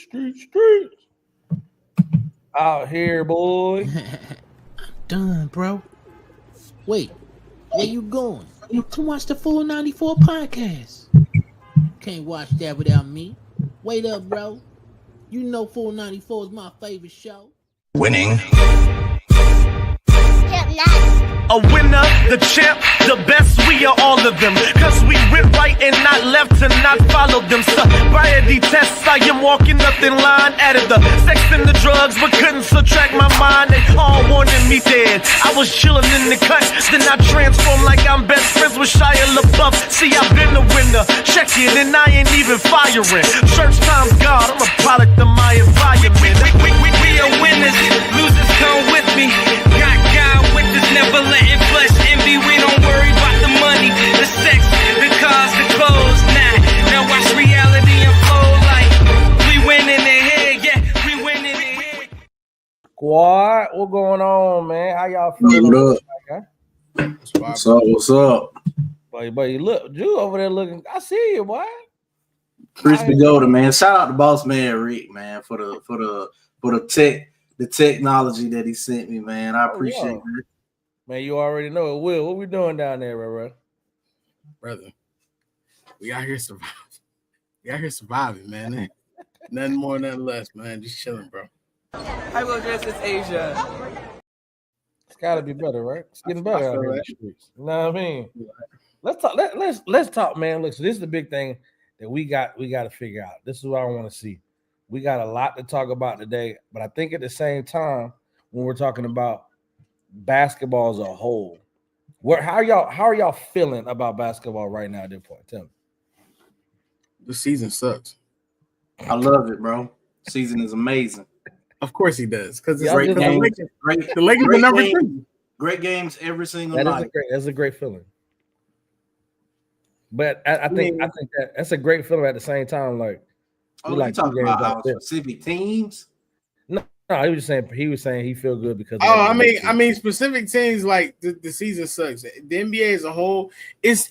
Street. Out here, boy. Done, bro. Wait, where you going? Come watch the Full 94 podcast. Can't watch that without me. Wait up, bro. You know Full 94 is my favorite show. Winning. A winner, the champ, the best, we are all of them. Cause we went right and not left to not follow them. Sobriety tests, I am walking up in line. Added the sex and the drugs, but couldn't subtract my mind. They all wanted me dead. I was chilling in the cut, then I transformed like I'm best friends with Shia LaBeouf. See, I've been a winner, check it, and I ain't even firing. Church time's God, I'm a product of my environment. We are winners, losers come with me. Got God with us, never letting flesh envy. We don't worry about the money, the sex, the cars, the clothes. Now watch reality unfold like we winning in here, yeah, we winning in here. Squad, what going on, man? How y'all feeling? What's up? What's up? But you look, Drew over there looking. I see you, boy. Crispy Golden, man. Shout out to Boss Man Rick, man, for the technology that he sent me, man. I appreciate it. Man, you already know it. Will, what we doing down there, bro? Brother, we out here surviving. We out here surviving, man. Nothing more, nothing less, man. Just chilling, bro. Hi, Will Dress, it's Asia. It's got to be better, right? It's getting better out here in the streets. You know what I mean? Let's talk. Let's talk, man. Look, so this is the big thing that we got to figure out. This is what I want to see. We got a lot to talk about today, but I think at the same time, when we're talking about basketball as a whole, how are y'all feeling about basketball right now at this point? Tell me. The season sucks. I love it, bro. Season is amazing. Of course he does, because it's great games. The Lakers are number 2. Great games every single night. That's a great feeling. But I think that's a great feeling at the same time. Like, you talking about specific teams? No, he was saying he feel good because. I mean, specific teams, like the season sucks. The NBA as a whole is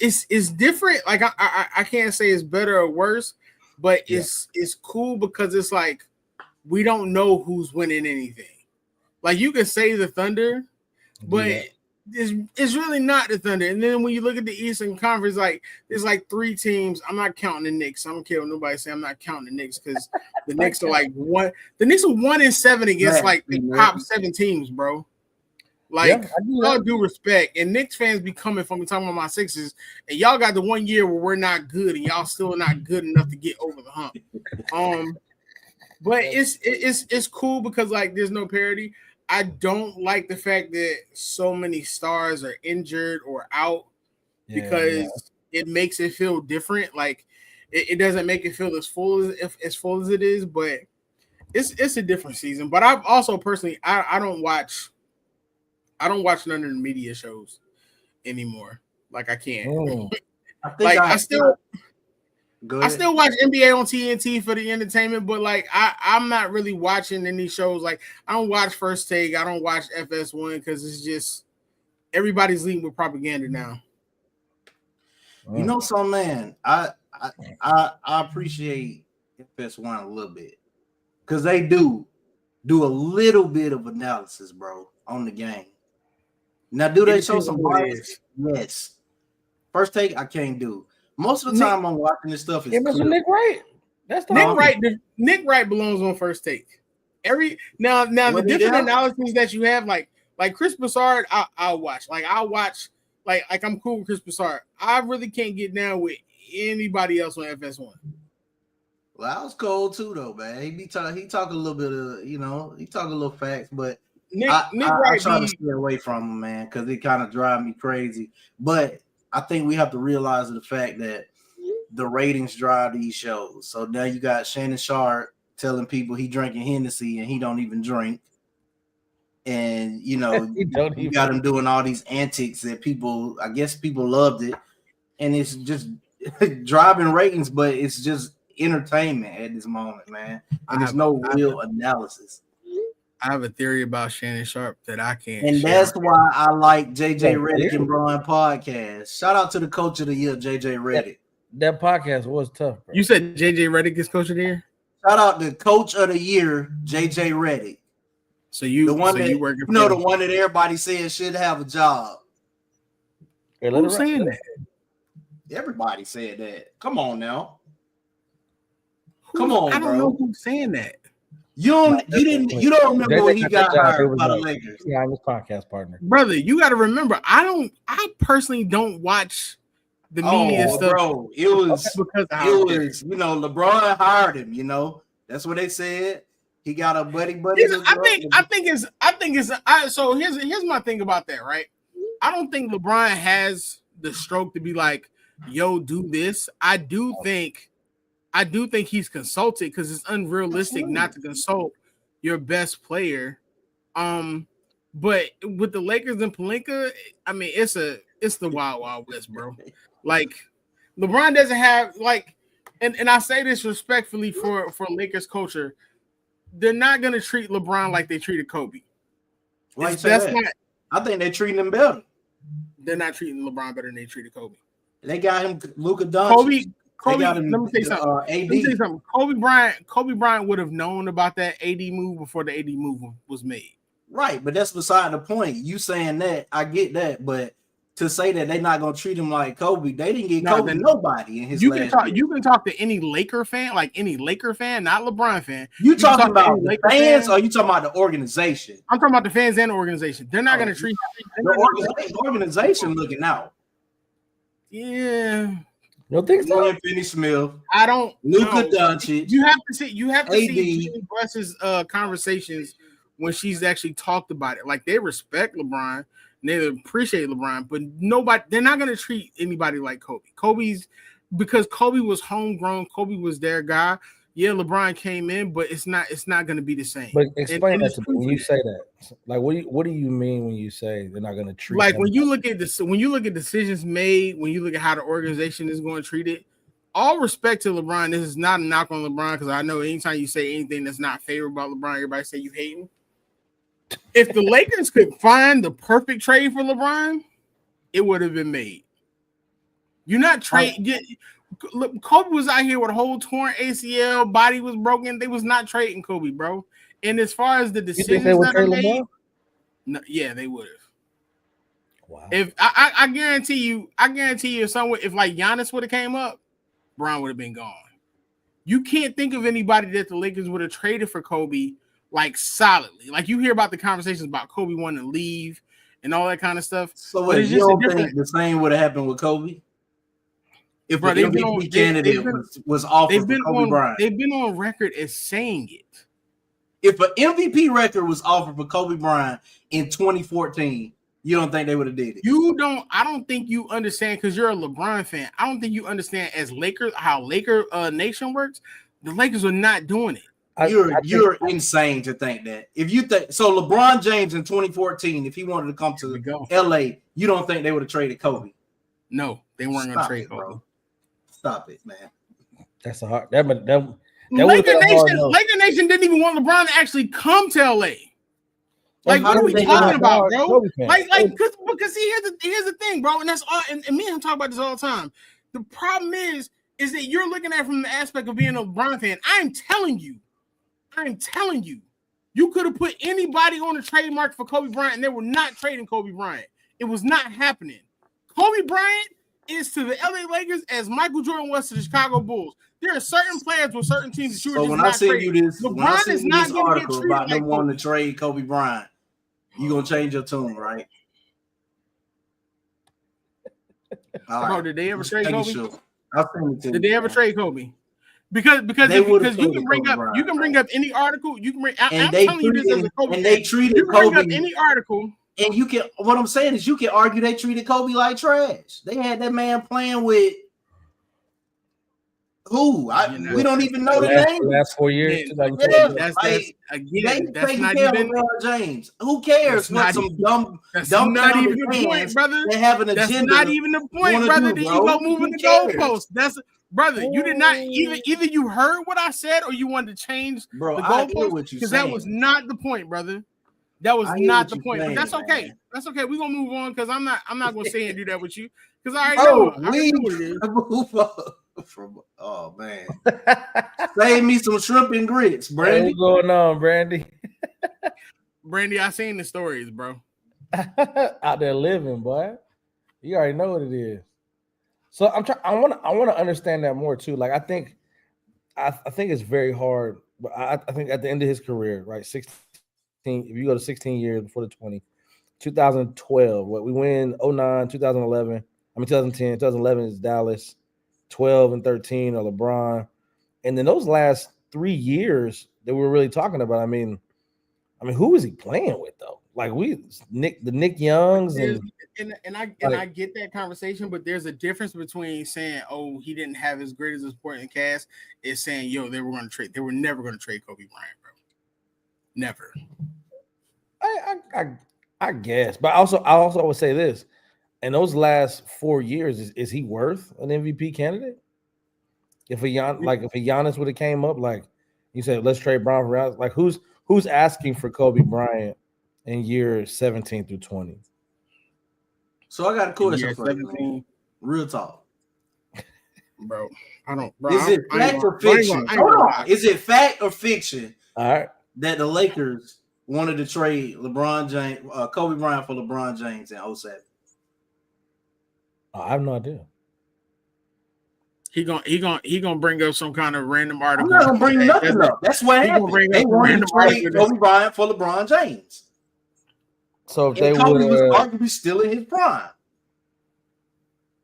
different. Like I can't say it's better or worse, but it's cool because it's like we don't know who's winning anything. Like you can say the Thunder, but it's really not the Thunder. And then when you look at the Eastern Conference, like there's like 3 teams. I'm not counting the Knicks. I don't care what nobody say. I'm not counting the Knicks because the Knicks are like one. The Knicks are 1-7 against like the top 7 teams, bro. Like all due respect, and Knicks fans be coming for me talking about my Sixers, and y'all got the 1 year where we're not good, and y'all still not good enough to get over the hump. But it's cool because like there's no parity. I don't like the fact that so many stars are injured or out because it makes it feel different. Like it doesn't make it feel as full as it is, but it's a different season. But I've also personally I don't watch none of the media shows anymore. Like I can't. I still watch NBA on TNT for the entertainment, but like I'm not really watching any shows. Like I don't watch First Take, I don't watch FS1 because it's just everybody's leading with propaganda now. You know something, man? I appreciate FS1 a little bit because they do a little bit of analysis, bro, on the game. Now, do they show some bias? Yes. First Take, I can't do. Most of the time, I'm watching this stuff. Nick Wright. That's the Nick Wright belongs on First Take. Now the different analyses that you have, like Chris Broussard, I'll watch. Like I'll watch. Like I'm cool with Chris Broussard. I really can't get down with anybody else on FS1. Well, I was cold too, though, man. He talk a little bit of he talk a little facts, but Nick Wright try to stay away from him, man, because it kind of drive me crazy. But I think we have to realize the fact that the ratings drive these shows. So now you got Shannon Sharp telling people he drinking Hennessy and he don't even drink. And, you got him doing all these antics that people loved it. And it's just driving ratings, but it's just entertainment at this moment, man. And there's no real analysis. I have a theory about Shannon Sharp that I can't. And that's why I like JJ Redick and Brian podcast. Shout out to the coach of the year, JJ Redick. That podcast was tough, bro. You said JJ Redick is coach of the year? Shout out to Coach of the Year, JJ Redick. So you, the one so that you working? the one that everybody says should have a job. Hey, who's saying that? Everybody said that. Come on now. Come on, I don't know who's saying that. You don't remember when he got hired by the Lakers. Yeah, I'm his podcast partner. Brother, you got to remember, I personally don't watch the media stuff. Bro, it was LeBron hired him, That's what they said. He got a buddy. I think it's so here's my thing about that, right? I don't think LeBron has the stroke to be like, yo, do this. I do think he's consulted because it's unrealistic not to consult your best player. But with the Lakers and Pelinka, I mean, it's the wild, wild west, bro. Like, LeBron doesn't have and I say this respectfully for Lakers culture, they're not gonna treat LeBron like they treated Kobe. I think they're treating him better. They're not treating LeBron better than they treated Kobe. They got him Luka Doncic. Kobe, let me say something. Kobe Bryant would have known about that AD move before the AD move was made. Right, but that's beside the point. You saying that, I get that, but to say that they're not gonna treat him like Kobe, they didn't get Kobe nobody in his you last can year. You can talk to any Laker fan, not LeBron fan. You talking about the fans, or you talking about the organization? I'm talking about the fans and the organization. They're not gonna treat the organization looking out. Yeah. You don't think so? Finney Smith. I don't. Luka Doncic. You have to see Jeannie Buss's conversations when she's actually talked about it. Like, they respect LeBron and they appreciate LeBron, but they're not going to treat anybody like Kobe. Because Kobe was homegrown. Kobe was their guy. Yeah, LeBron came in, but it's not going to be the same. But explain that to me when you say that. Like, what do you mean when you say they're not going to treat? Like, when you look at decisions made, when you look at how the organization is going to treat it, all respect to LeBron. This is not a knock on LeBron, because I know anytime you say anything that's not favorable about LeBron, everybody say you hate him. If the Lakers could find the perfect trade for LeBron, it would have been made. You're not trading. Kobe was out here with a whole torn ACL, body was broken. They was not trading Kobe, bro. And as far as the decisions that are made, yeah, they would have. Wow. If I guarantee you, if like Giannis would have came up, Bron would have been gone. You can't think of anybody that the Lakers would have traded for Kobe like solidly. Like, you hear about the conversations about Kobe wanting to leave and all that kind of stuff. So you don't think the same would have happened with Kobe? If the MVP candidate was offered for Kobe Bryant. They've been on record as saying it. If an MVP record was offered for Kobe Bryant in 2014, you don't think they would have did it? I don't think you understand, because you're a LeBron fan. I don't think you understand how Laker Nation works. The Lakers are not doing it. You're insane to think that. If you think so, LeBron James in 2014, if he wanted to come to LA, you don't think they would have traded Kobe? No, they weren't going to trade Kobe. Bro. Stop it, man. That's a hard. Laker Nation didn't even want LeBron to actually come to LA. Like, what are we talking about, bro? Because see, here's the thing, bro, and that's all. And me and him talk about this all the time. The problem is that you're looking at it from the aspect of being a LeBron fan. I'm telling you, you could have put anybody on a trademark for Kobe Bryant, and they were not trading Kobe Bryant. It was not happening. Kobe Bryant is to the LA Lakers as Michael Jordan was to the Chicago Bulls. There are certain players with certain teams that you were just not trading. LeBron is not going to get treated about them wanting to trade Kobe Bryant. You gonna change your tune, right? Bro, did they ever trade Kobe? Did they ever trade Kobe? Because you can bring up any article. You can bring. I'm telling you this as a Kobe. And they treated Kobe. Bring up any article. And you can. What I'm saying is, you can argue they treated Kobe like trash. They had that man playing with who? We don't even know the name. The last 4 years. That's not even LeBron James. Who cares what some dumb not even the point, brother. They have an agenda. That's not even the point, brother. Then you go moving the goalposts. That's brother. You did not either you heard what I said or you wanted to change the goalposts, because that was not the point, brother. That was not the point. But that's okay. Man. That's okay. We're gonna move on, because I'm not gonna say and do that with you, because I already know what it is. Oh man, save me some shrimp and grits, Brandy. What's going on, Brandy? Brandy, I seen the stories, bro. Out there living, boy. You already know what it is. So I'm trying. I want to understand that more too. Like I think it's very hard. But I think at the end of his career, right, 16. If you go to 16 years before the 20, 2012, what we win 09, 2011. 2010, 2011 is Dallas. 12 and 13 are LeBron, and then those last 3 years that we were really talking about. I mean, who was he playing with though? Like the Nick Youngs and I get that conversation, but there's a difference between saying, "Oh, he didn't have as great as supporting cast," is saying, "Yo, they were going to trade. They were never going to trade Kobe Bryant, bro. Never." I guess, but I also would say this. In those last 4 years, is he worth an MVP candidate? If a Giannis would have came up, like you said, let's trade Bron for Giannis. Like who's asking for Kobe Bryant in year 17 through 20? So I got a question for you. Real talk, bro. I don't. Bro, is it fact or fiction? Hold on. Is it fact or fiction? All right. That the Lakers wanted to trade LeBron James, Kobe Bryant for LeBron James in 07. I have no idea. He gonna bring up some kind of random article. I'm not gonna bring nothing up. That's what happened. They wanted to trade Kobe Bryant for LeBron James. So if they would, was arguably still in his prime.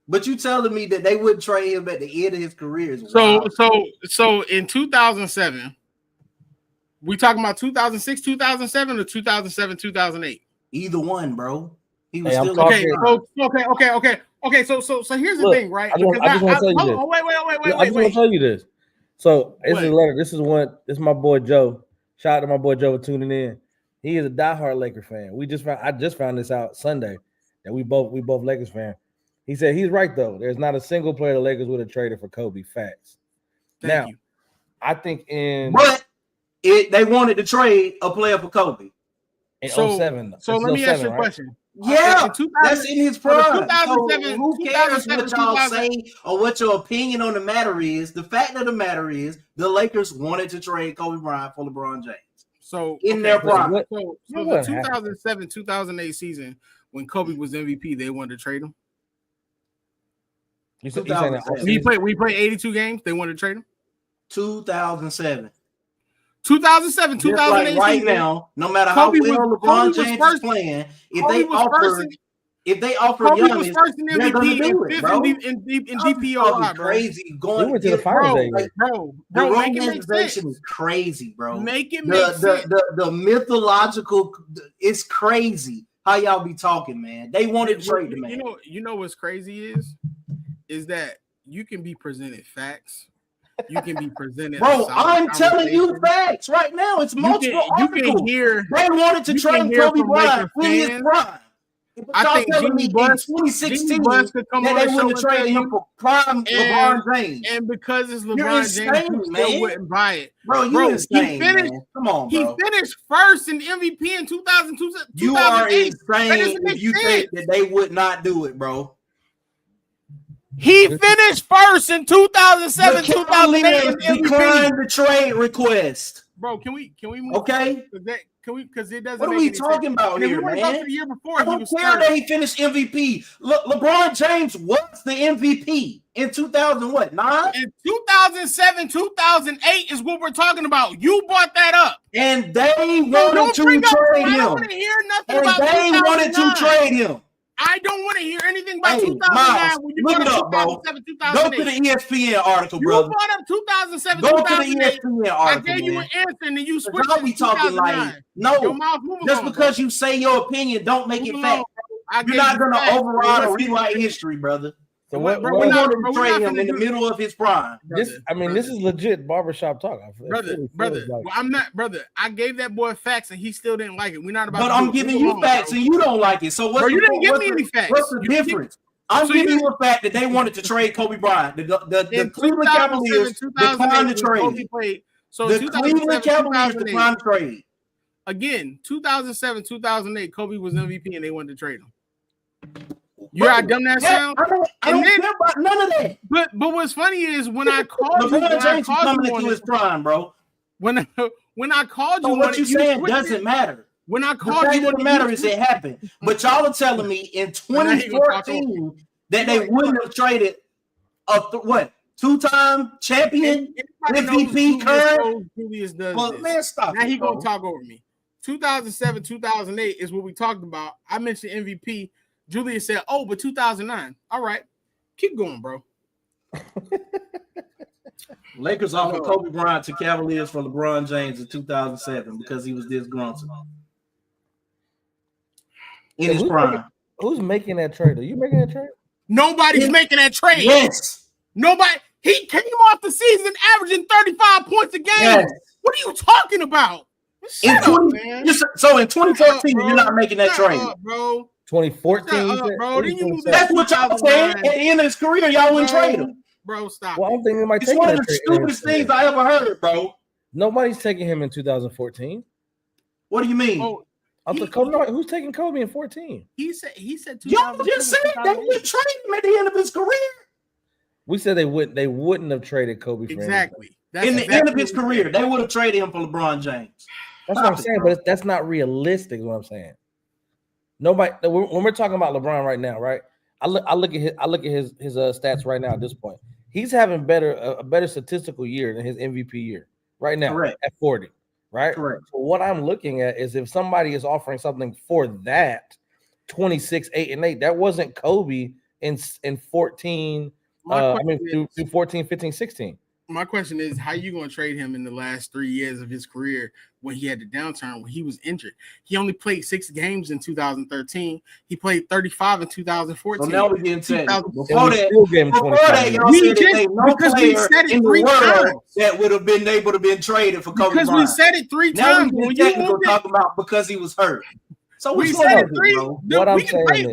But you telling me that they wouldn't trade him at the end of his career? So in 2007, we talking about 2006, 2007, or 2007, 2008? Either one, bro. He was still okay. So here's the thing, right? I just want to tell you this. Wait. I just want to tell you this. So this is a letter. This is my boy Joe. Shout out to my boy Joe for tuning in. He is a diehard Laker fan. I just found this out Sunday that we both Lakers fan. He said he's right though. There's not a single player the Lakers would have traded for Kobe. Facts. Thank you. I think they wanted to trade a player for Kobe in 07. So let me ask you a question. Yeah, that's in his prime. 2007, who cares what y'all say or what your opinion on the matter is? The fact of the matter is the Lakers wanted to trade Kobe Bryant for LeBron James. So in their prime. So the 2007-2008 season when Kobe was MVP, they wanted to trade him. You saying that we played 82 games. They wanted to trade him. 2007. 2007, 2008. Like right now, no matter how well LeBron James is playing, if they offer Giannis, was first in MVP and DPOI, bro. Crazy going to the finals, bro. The organization is crazy, bro. Make it make sense. The mythological, it's crazy how y'all be talking, man. They wanted to trade the man. You know what's crazy is that you can be presented facts. You can be presented. Bro, I'm telling you facts right now. It's multiple articles. You can hear. They wanted to trade Kobe Bryant in his prime. I think Jimmy Buss, 2016 could come that they wouldn't trade him for prime LeBron James. And because it's LeBron James, you still wouldn't buy it. Bro, you insane, man. Come on, bro. He finished first in MVP in 2002. You are insane if you think that they would not do it, bro. He finished first in 2007, 2008. Declined the trade request. Bro, can we move? Okay. Because it doesn't. What are we talking about here, man? The year before, I don't care that he finished MVP. Look, LeBron James was the MVP in 2009. In 2007, 2008 is what we're talking about. You brought that up, and they wanted to trade him. I don't want to hear nothing about. They wanted to trade him. I don't want to hear anything about 2009 when you brought up 2007, 2008. Go to the ESPN article, brother. You brought up 2007, Go 2008. To the ESPN article, I gave you an answer and then you switched to 2009. No, just because you say your opinion, don't make it fact. You're not going to override or rewrite history, brother. So we wanted to trade him in the middle of his prime. This is legit barbershop talk. Brother. Well, I'm not, brother. I gave that boy facts and he still didn't like it. We're not about. But I'm giving you facts and you don't like it. So you didn't give me any facts. What's the difference? I'm giving you a fact that they wanted to trade Kobe Bryant. The Cleveland Cavaliers declined to trade. So the Cleveland Cavaliers declined to trade. Again, 2007, 2008, Kobe was MVP and they wanted to trade him. You heard how dumb that sound? I don't care about none of that. But what's funny is when I called you, LeBron James is coming into his prime, bro. When I called you, what you saying doesn't matter. When I called you, what matters is it happened. But y'all are telling me in 2014 that they wouldn't have traded a two-time champion, MVP current. Julius does well, this. Man, stop. Now he gonna talk over me. 2007, 2008 is what we talked about. I mentioned MVP. Julius said, "Oh, but 2009." All right, keep going, bro. Lakers offered Kobe Bryant to Cavaliers for LeBron James in 2007 because he was disgruntled in his prime. Who's making that trade? Are you making that trade? Nobody's making that trade. Yes. Nobody. He came off the season averaging 35 points a game. Yes. What are you talking about? So in 2014, you're not making that trade, bro. 2014, bro. That's what y'all saying. At the end of his career, y'all wouldn't trade him. Bro, stop. Well, I'm thinking it's one of the stupidest things I ever heard, bro. Nobody's taking him in 2014. What do you mean? Who's taking Kobe in 14? He said. Y'all just said they would trade him at the end of his career. We said they wouldn't have traded Kobe for exactly. In the end of his career, they would have traded him for LeBron James. That's what I'm saying, but that's not realistic. Is what I'm saying. Nobody. When we're talking about LeBron right now, right? I look at his stats right now at this point. He's having a better statistical year than his MVP year right now. Correct. At 40. Right. Correct. So what I'm looking at is if somebody is offering something for that 26, 8, and 8, that wasn't Kobe in 14. Through 14, 15, 16. My question is, how you going to trade him in the last 3 years of his career when he had the downturn, when he was injured? He only played 6 games in 2013. He played 35 in 2014. So now we're getting technical. Before that, y'all said there ain't no player in the world that would have been able to been traded for Kobe Bryant. Because we said it 3 times. Now we're technical talking about because he was hurt. So we said it 3.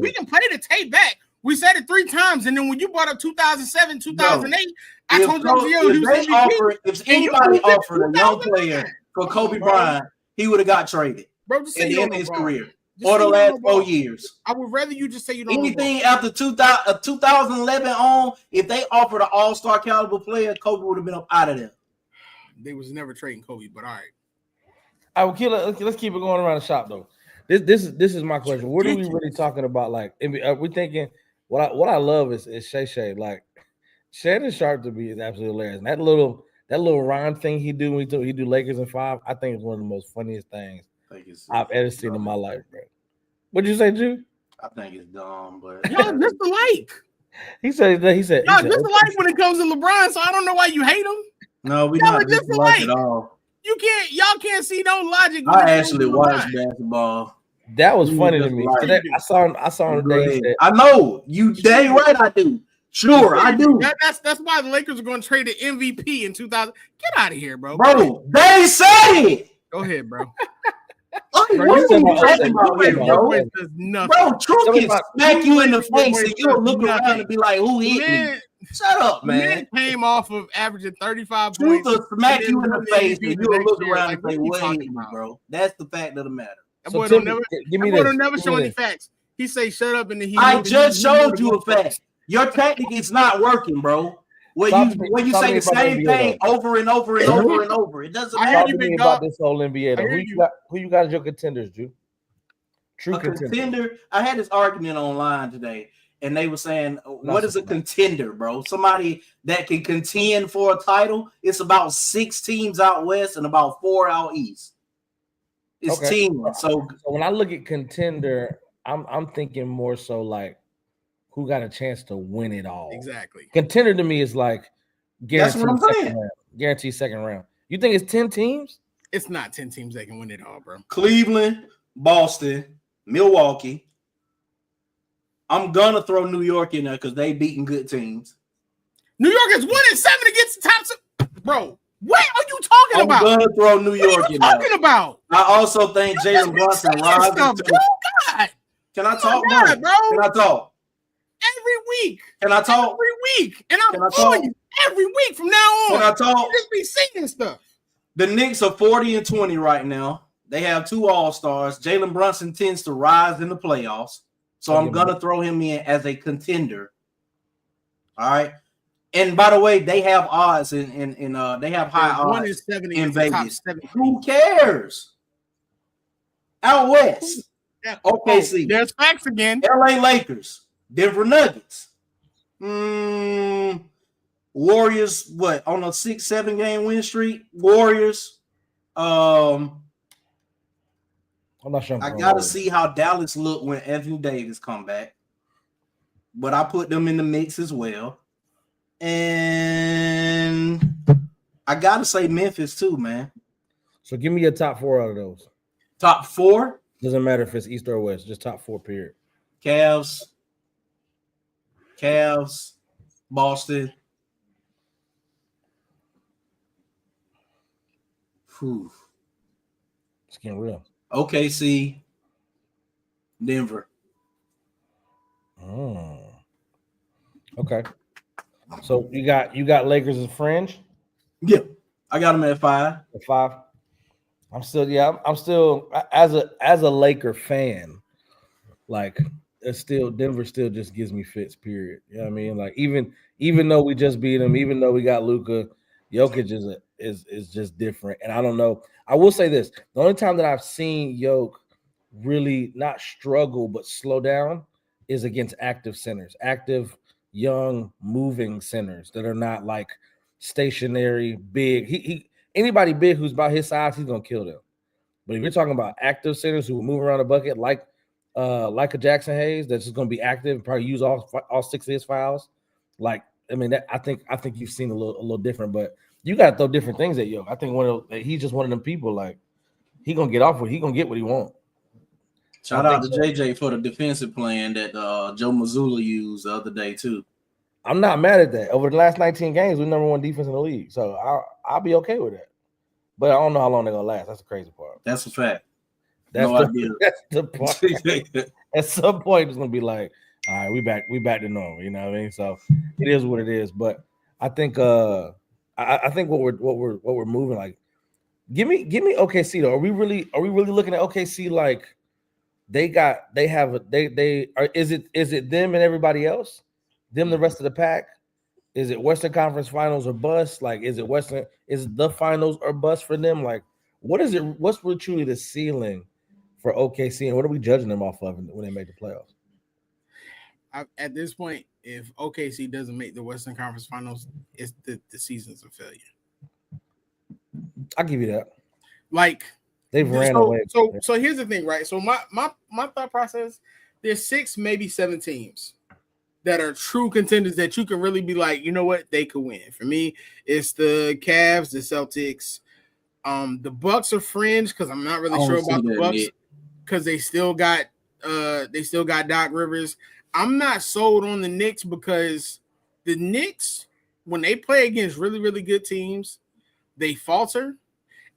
We can play the tape back. We said it 3 times, and then when you brought up 2007, 2008, I told you if anybody offered a young player for Kobe Bryant, he would have got traded. Bro, just say at the end of his career or the last 4 years. I would rather you just say you don't. Anything after 2011 on, if they offered an all-star caliber player, Kobe would have been up out of there. They was never trading Kobe, but all right. Let's keep it going around the shop though. This is my question. What are we really talking about? Like, are we thinking? What I love is Shay. Like, Shannon Sharp to be is absolutely hilarious. And that little rhyme thing he do when he do Lakers in 5, I think is one of the most funniest things I've ever seen in my life, bro. What'd you say, Drew? I think it's dumb, but y'all just alike. He said y'all just alike when it comes to LeBron. So I don't know why you hate him. No, we not just alike at all. Y'all can't see no logic. I actually watched basketball. That was funny to me. Today, I saw him today. I know you dang right. I do. Sure, I do. That's why the Lakers are going to trade the MVP in 2000. Get out of here, bro. Bro, they said it. Go ahead, bro. What are you talking about here, bro? Bro, Truth can smack you in the face and you'll look around and be like, who hit me? Shut up, man. Came off of averaging 35 Truth points. will smack you in the face and you'll look around and say, what hit me, bro? That's the fact of the matter. That boy don't never show any facts. He say shut up and then I just showed you a fact. Your tactic is not working, bro. When you say the same thing over and over and over and over, it doesn't matter. Talk to me about this whole NBA. Who you got as your contenders, Drew? True contender. I had this argument online today, and they were saying, "What is a contender, bro? Somebody that can contend for a title." It's about 6 teams out west and about 4 out east. It's team. So when I look at contender, I'm thinking more so like who got a chance to win it all. Exactly. Contender to me is like guaranteed. That's what I'm saying. Guaranteed second round. You think it's 10 teams? It's not 10 teams that can win it all, bro. Cleveland, Boston, Milwaukee. I'm gonna throw New York in there because they beating good teams. New York is 1-7 against the top. Bro, what are you talking about? I'm gonna throw New York in there. What are you talking about? I also think Jalen Brunson rises to. God. Can I talk, bro? Can I talk? Every week. Can I talk? Every week. And I'm telling you, every week from now on. Can I talk? You just be singing stuff. The Knicks are 40-20 right now. They have 2 all-stars. Jalen Brunson tends to rise in the playoffs. So I'm gonna throw him in as a contender. All right. And by the way, they have odds in they have high odds in Vegas. Who cares? Out west, OKC. There's facts again. LA Lakers, Denver Nuggets, Warriors. What on a 6-7 game win streak? Warriors. I'm not sure. I gotta see how Dallas look when Anthony Davis come back, but I put them in the mix as well. And I gotta say Memphis too, man. So give me your top 4 out of those. Top 4? Doesn't matter if it's East or West, just top 4, period. Cavs, Boston. Whew. It's getting real. OKC, Denver. Okay. So you got Lakers as fringe? Yeah, I got them at 5. At 5. I'm still as a Laker fan, like it's still Denver still just gives me fits, period. You know what I mean? Like even though we just beat them, even though we got Luka, Jokic is just different. And I don't know. I will say this: the only time that I've seen Jokic really not struggle but slow down is against active centers, active, young, moving centers that are not like stationary, big. He anybody big who's about his size, he's gonna kill them. But if you're talking about active centers who move around the bucket like a Jackson Hayes, that's just gonna be active and probably use all 6 of his fouls. Like, I mean, I think you've seen a little different, but you gotta throw different things at Yo. I think he's just one of them people, like he gonna get off with, he gonna get what he wants. Shout out to JJ for the defensive plan that Joe Mazzulla used the other day too. I'm not mad at that. Over the last 19 games, we're #1 defense in the league, so I'll be okay with that. But I don't know how long they're gonna last. That's the crazy part. That's a fact. That's the part. At some point, it's gonna be like, all right, we back to normal. You know what I mean? So it is what it is. But I think I think what we're moving like. Give me OKC though. Are we really looking at OKC like is it them and everybody else? Them, the rest of the pack? Is it Western Conference Finals or bust? Like, is the finals or bust for them? Like, what is it? What's really truly the ceiling for OKC, and what are we judging them off of when they make the playoffs? At this point, if OKC doesn't make the Western Conference Finals, it's the season's a failure. I'll give you that. Like, they've ran away. So here's the thing, right? So my thought process: there's 6, maybe 7 teams that are true contenders that you can really be like, you know what, they could win. For me, it's the Cavs, the Celtics. The Bucks are fringe because I'm not really sure about the Bucks because they still got Doc Rivers. I'm not sold on the Knicks because the Knicks, when they play against really, really good teams, they falter.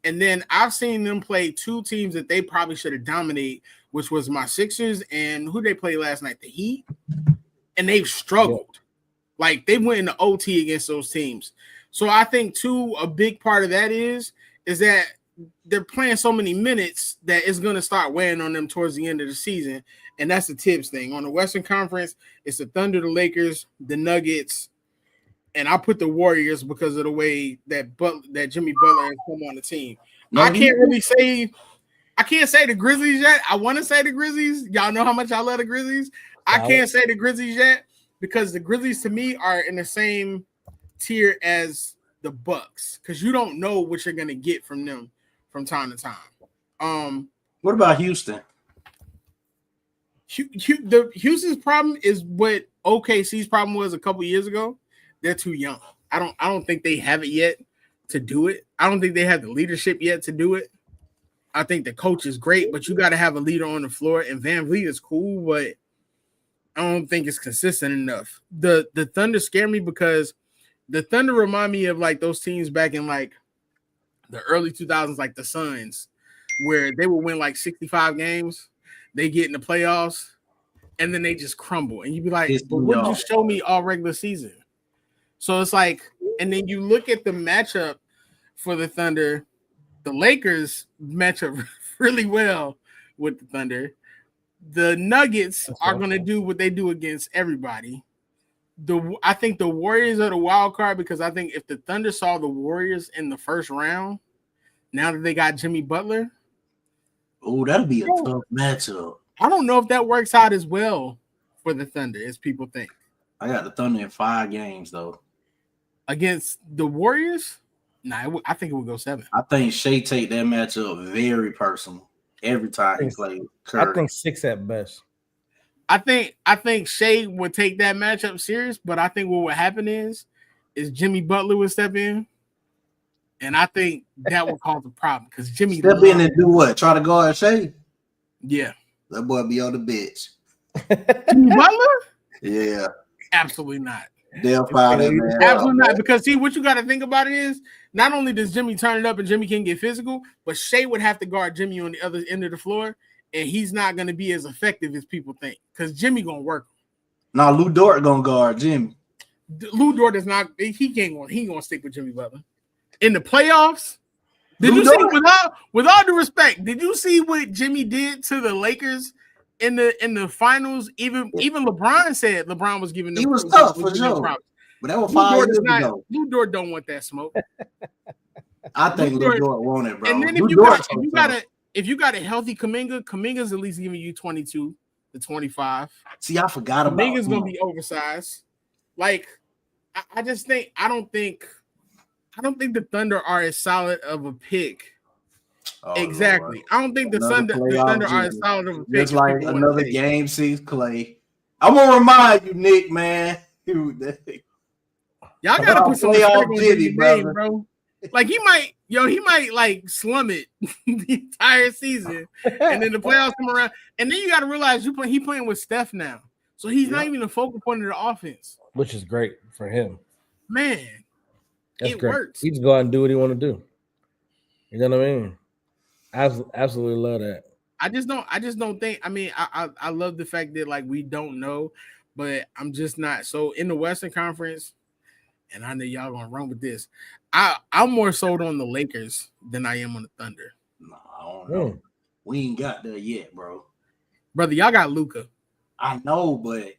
And then I've seen them play 2 teams that they probably should have dominated, which was my Sixers and who they played last night, the Heat. And they've struggled. Yeah. Like, they went into OT against those teams. So I think, too, a big part of that is that they're playing so many minutes that it's going to start weighing on them towards the end of the season. And that's the Tibbs thing. On the Western Conference, it's the Thunder, the Lakers, the Nuggets, and I put the Warriors because of the way that Jimmy Butler has come on the team. I can't say the Grizzlies yet. I want to say the Grizzlies. Y'all know how much I love the Grizzlies. I can't say the Grizzlies yet because the Grizzlies to me are in the same tier as the Bucks because you don't know what you're gonna get from them from time to time. What about Houston? Houston's problem is what OKC's problem was a couple years ago. They're too young. I don't think they have it yet to do it. I don't think they have the leadership yet to do it. I think the coach is great, but you got to have a leader on the floor. And Van Vliet is cool, but I don't think it's consistent enough. The Thunder scare me because the Thunder remind me of like those teams back in like the early 2000s, like the Suns, where they would win like 65 games. They get in the playoffs, and then they just crumble. And you'd be like, but what did you show me all regular season? So it's like, and then you look at the matchup for the Thunder. The Lakers match up really well with the Thunder. the Nuggets are going to do what they do against everybody. I think the Warriors are the wild card because I think if the Thunder saw the Warriors in the first round, now that they got Jimmy Butler, oh, that'll be a tough matchup. I don't know if that works out as well for the Thunder as people think. I got the Thunder in 5 games though. Against the Warriors? Nah, I think it would go 7. I think Shea take that matchup very personal every time he plays Curry. I think 6 at best. I think Shea would take that matchup serious, but I think what would happen is Jimmy Butler would step in, and I think that would cause a problem because Jimmy step in and do what? Try to guard Shea? Yeah, that boy be on the bench. Jimmy Butler? Yeah, absolutely not. They'll fire that man. Absolutely not. Because see, what you got to think about it is not only does Jimmy turn it up and Jimmy can get physical, but Shea would have to guard Jimmy on the other end of the floor. And he's not going to be as effective as people think because Jimmy going to work. Now, Lou Dort going to guard Jimmy. Lou Dort is not – he going to stick with Jimmy Butler. In the playoffs, did you see – with all due respect, did you see what Jimmy did to the Lakers in the finals? Even LeBron said LeBron was giving them – he was tough for sure. But that was 5 years ago. Lou Dort don't want that smoke. I think Lou Dort want it, bro. And then if you got a healthy Kuminga's at least giving you 22 to 25. See, I forgot about Kuminga's gonna be oversized. Like, I just think I don't think the Thunder are as solid of a pick. Oh, exactly. Lord. I don't think the Thunder are as solid of a pick. Just like another game 6 Clay. I'm gonna remind you, Nick, man. Y'all gotta put some respect on Jimmy's name, bro. Like he might like slum it the entire season, and then the playoffs come around, and then you got to realize he playing with Steph now, so he's not even the focal point of the offense, which is great for him. Man, that's great. Works. He just go out and do what he want to do. You know what I mean? I absolutely love that. I just don't think. I mean, I love the fact that like we don't know, but I'm just not. So in the Western Conference. And I know y'all gonna run with this. I'm more sold on the Lakers than I am on the Thunder. No, I don't know. We ain't got there yet, bro. Brother, y'all got Luka. I know, but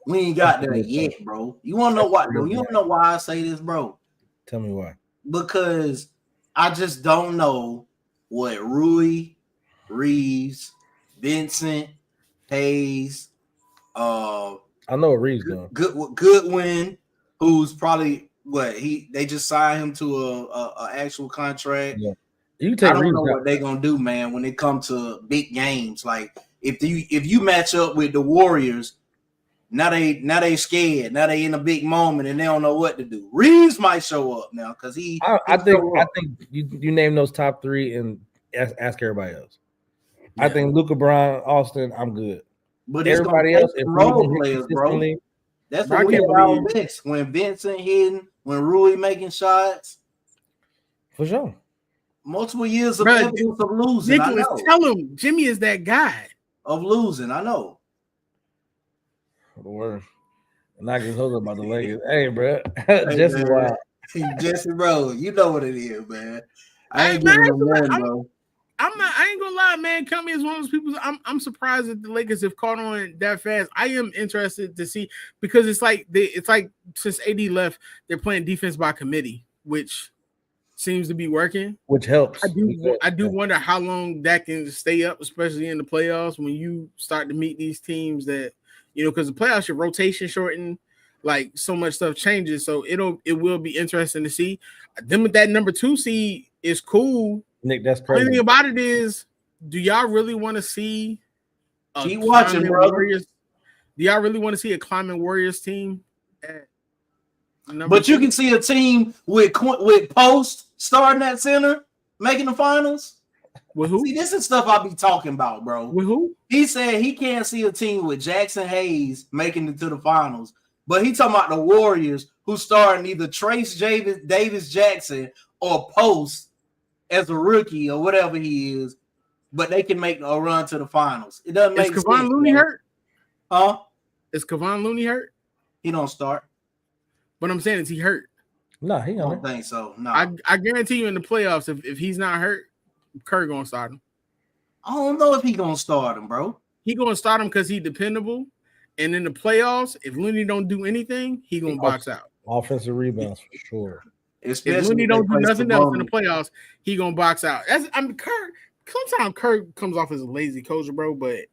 we ain't got there yet, bro. You wanna know why? You wanna know why I say this, bro? Tell me why. Because I just don't know what Rui, Reeves, Vincent, Hayes, I know what Reeves doing. Goodwin. Who's probably they just signed him to a actual contract. Yeah. I don't know what they're gonna do, man, when it comes to big games. Like if you match up with the Warriors, now they scared. Now they in a big moment and they don't know what to do. Reeves might show up now because I think you name those top 3 and ask everybody else. Yeah. I think Luka, Brown, Austin, I'm good. But everybody else, if role players, bro. That's what we all miss when Vincent hitting, when Rui making shots. For sure. Multiple years of evidence of losing. Nicholas, tell him Jimmy is that guy. Of losing, I know. The word. And I can hold about the Lakers. Hey, bro. Jesse, wow. Jesse, bro, you know what it is, man. I ain't giving him one, bro. I ain't gonna lie, man. Kami is one of those people. I'm surprised that the Lakers have caught on that fast. I am interested to see because it's like since AD left, they're playing defense by committee, which seems to be working. Which helps. I do wonder how long that can stay up, especially in the playoffs when you start to meet these teams that because the playoffs your rotation shortened, like so much stuff changes. So it will be interesting to see them with that number 2 seed is cool. Nick, that's crazy. The thing about it is, do y'all really want to see keep watching, bro? Do y'all really want to see a climbing Warriors team? But you can see a team with Post starting at center, making the finals. With who? See, this is stuff I be talking about, bro. With who? He said he can't see a team with Jackson Hayes making it to the finals, but he talking about the Warriors who starting either Trace Davis Jackson or Post as a rookie or whatever he is, but they can make a run to the finals. It doesn't make sense. Is Kevon Looney hurt? Huh? Is Kevon Looney hurt? He don't start. But I'm saying, is he hurt? No, he don't think so. No. I guarantee you in the playoffs, if he's not hurt, Kerr gonna start him. I don't know if he gonna start him, bro. he gonna start him because he's dependable. And in the playoffs, if Looney don't do anything, he gonna box out. Offensive rebounds for sure. Especially if Looney don't do nothing else in the playoffs, he gonna box out. Kirk. Sometimes Kirk comes off as a lazy coach, bro, but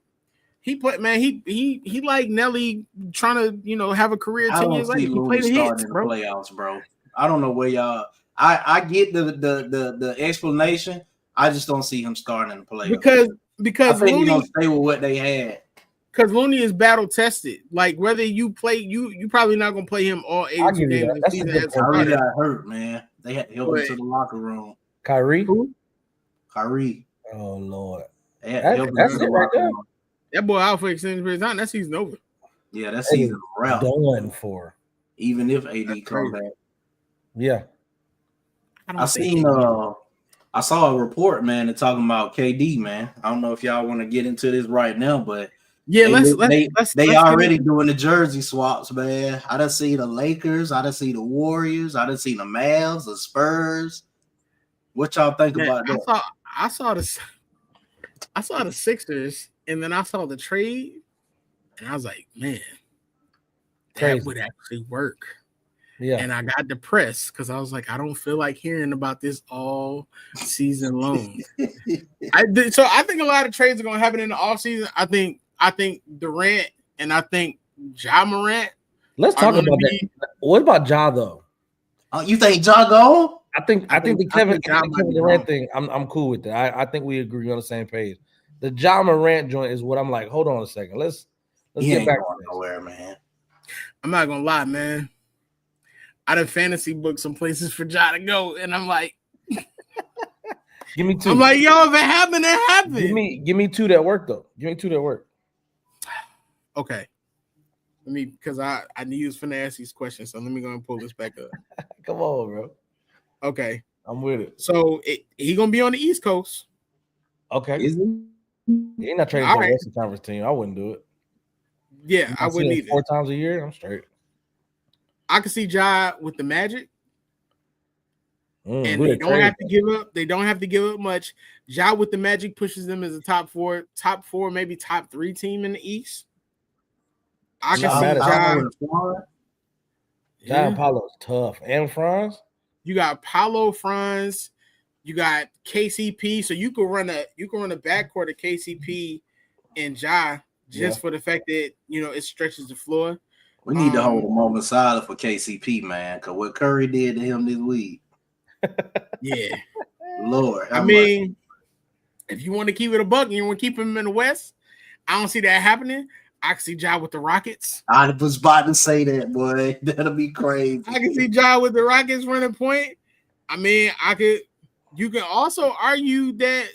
he played, man. He like Nelly trying to have a career 10 years later. He played the hits, bro. Playoffs, bro. I don't know where y'all. I get the explanation. I just don't see him starting in the playoffs because Looney gonna stay with what they had. Because Looney is battle tested. Like whether you play, you probably not gonna play him all 82 games of the season. Kyrie got hurt, man. They had to help him to the locker room. Kyrie? Who? Kyrie. Oh Lord. That's it right there. That boy out for extended period of time. That season over. Yeah, that season wrap. Done for. Even if AD comes back. Yeah. I saw a report, man, that's talking about KD, man. I don't know if y'all want to get into this right now, but yeah, let's already doing the jersey swaps, man. I done see the Lakers, I done see the Warriors, I done seen the Mavs, the Spurs. What y'all think about that? I saw the Sixers, and then I saw the trade, and I was like, man, that would actually work. Yeah, and I got depressed because I was like, I don't feel like hearing about this all season long. So I think a lot of trades are going to happen in the offseason. I think Durant and I think Ja Morant. Let's talk about that. What about Ja though? You think Ja go? I think the Kevin Durant thing. I'm cool with that. I think we agree on the same page. The Ja Morant joint is what I'm like. Hold on a second. Let's get back to nowhere, man. I'm not gonna lie, man. I done fantasy booked some places for Ja to go, and I'm like, give me two. I'm like, yo, if it happened, it happened. Give me two that work though. Give me two that work. Okay. Because I need to finna ask these questions, so let me go and pull this back up. Come on, bro. Okay. I'm with it. So he gonna be on the East Coast. Okay. Is he? He ain't not trading for the Western Conference team. I wouldn't do it. Yeah, I wouldn't either. 4 times a year, I'm straight. I can see Ja with the Magic. And they don't have to give up. They don't have to give up much. Ja with the Magic pushes them as a top four, maybe top 3 team in the East. I can see Ja and Paolo's tough. And Franz? You got Paolo, Franz, you got KCP. So you can run a backcourt of KCP and Ja just for the fact that it stretches the floor. We need to hold a moment silent for KCP, man, because what Curry did to him this week. Yeah. Lord. I mean, if you want to keep it a buck and you want to keep him in the West, I don't see that happening. I can see Ja with the Rockets. I was about to say that, boy. That'll be crazy. I can see Ja with the Rockets running point. I mean, you can also argue that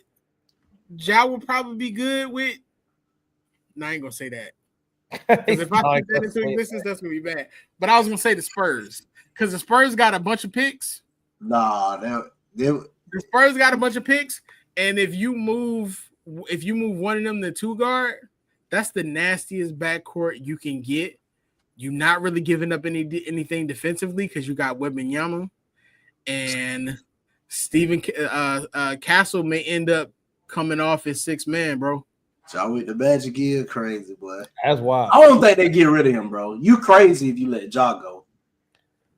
Ja will probably be good with. No, I ain't gonna say that. Because if I keep that into existence, that's gonna be bad. But I was gonna say the Spurs. Because the Spurs got a bunch of picks. Nah, the Spurs got a bunch of picks. And if you move one of them to 2 guard, that's the nastiest backcourt you can get. You're not really giving up anything defensively because you got Wembanyama and Stephen Castle may end up coming off as 6th man, bro. So with the Magic is crazy, boy. That's wild. I don't think they get rid of him, bro. You crazy if you let Ja go.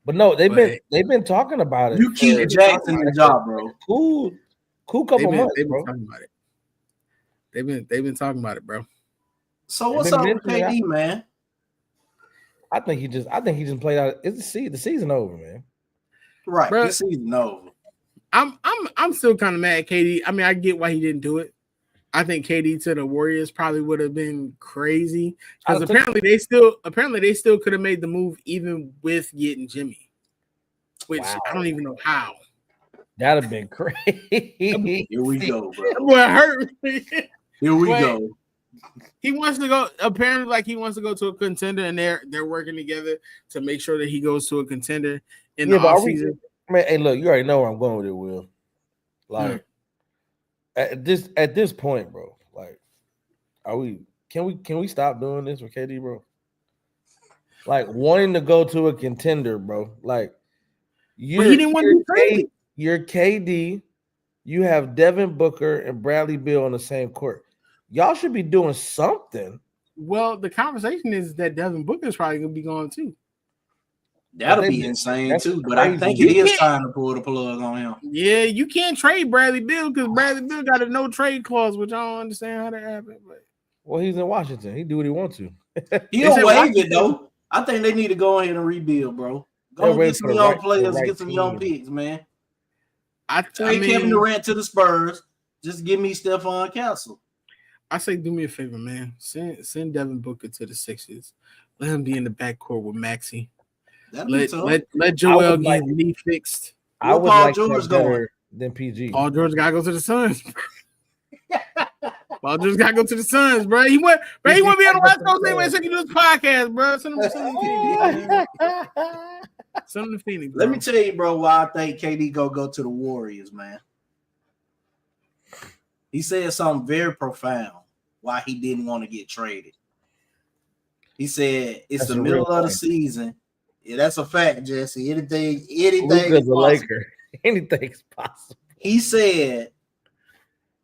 But no, they've been talking about it. You keep Jackson and Ja, bro. Cool couple months, they've been bro. talking about it. They've been talking about it, bro. So what's up with KD, man? I think he just played out. It's the season over, man. Right, bro, the season over. I'm still kind of mad at KD. I mean, I get why he didn't do it. I think KD to the Warriors probably would have been crazy because apparently they still could have made the move even with getting Jimmy, which I don't even know how. That'd have been crazy. Here we go, bro. What hurt me? Here we go. He wants to go. Apparently, he wants to go to a contender, and they're working together to make sure that he goes to a contender in the offseason. Man, hey, look, you already know where I'm going with it, Will. Like at this point, bro. Like, can we stop doing this with KD, bro? Like wanting to go to a contender, bro. Like he didn't want to be traded. You're KD. You have Devin Booker and Bradley Beal on the same court. y'all should be doing something. Well, the conversation is that Devin Booker is probably gonna be gone too. That'll be insane too, but I think it is time to pull the plug on him. Yeah, you can't trade Bradley Beal because Bradley Beal got a no trade clause, which I don't understand how that happened. But well, he's in Washington. He do what he wants to. He'll waive it though. I think they need to go ahead and rebuild, bro. Go get some young players, get some young picks, man. I mean, Kevin Durant to the Spurs. Just give me Stephon Castle. I say, do me a favor, man. Send Devin Booker to the Sixers. Let him be in the backcourt with Maxey. Let Joel get his knee fixed. I would Paul like George that better than PG. Paul George gotta go to the Suns. Paul George gotta go to the Suns, bro. He want to be on the West Coast anyway, so he can do this podcast, bro. Send him to Phoenix. Let me tell you, bro, why I think KD go to the Warriors, man. He said something very profound why he didn't want to get traded. He said it's the middle of the season. Yeah, that's a fact, Jesse. Anything Luka's a Laker. Anything's possible. He said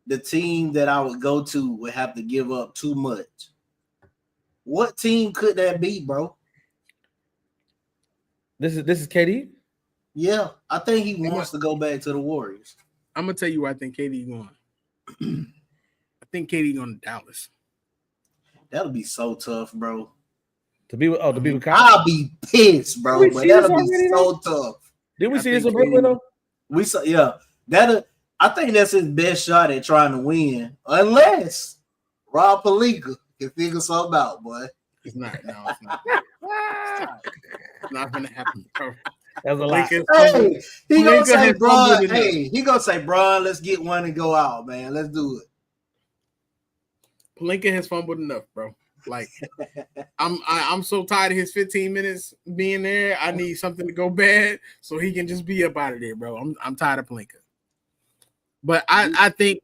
the team that I would go to would have to give up too much. What team could that be, bro? This is KD? Yeah, I think he wants to go back to the Warriors. I'm gonna tell you where I think KD going. I think KD going to Dallas. That'll be so tough, bro. To be with Kyle? I'll be pissed, bro. But that'll be so tough. Did we see this in Brooklyn though? We saw, yeah. I think that's his best shot at trying to win, unless Rob Pelinka can figure something out, boy. It's not. No, it's not. It's not gonna happen, bro. That's a lot. Hey, he gonna say, bro. Hey, he gonna say, bro, let's get one and go out, man. Let's do it. Pelinka has fumbled enough, bro. Like, I'm so tired of his 15 minutes being there. I need something to go bad so he can just be up out of there, bro. I'm tired of Pelinka. But I think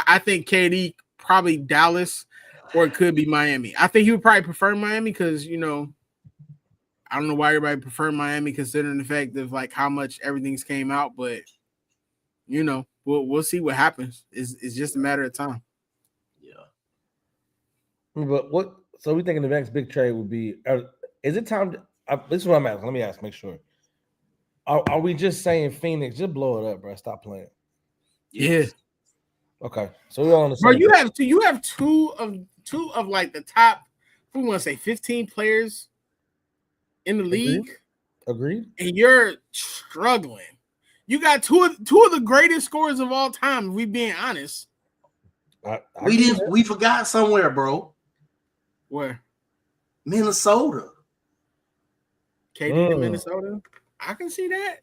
KD probably Dallas, or it could be Miami. I think he would probably prefer Miami because, you know, I don't know why everybody prefer Miami considering the fact of like how much everything's came out, but you know, we'll see what happens. It's just a matter of time. But what? So we thinking the next big trade would be? Is it time? This is what I'm asking. Let me ask. Make sure. Are we just saying Phoenix? Just blow it up, bro. Stop playing. Yeah. Okay. So we're all on the same. Bro, you have two of like the top. We want to say 15 players in the league. Agreed. And you're struggling. You got two of the greatest scorers of all time. If we being honest. We forgot somewhere, bro. Where? Minnesota. KD to Minnesota? I can see that.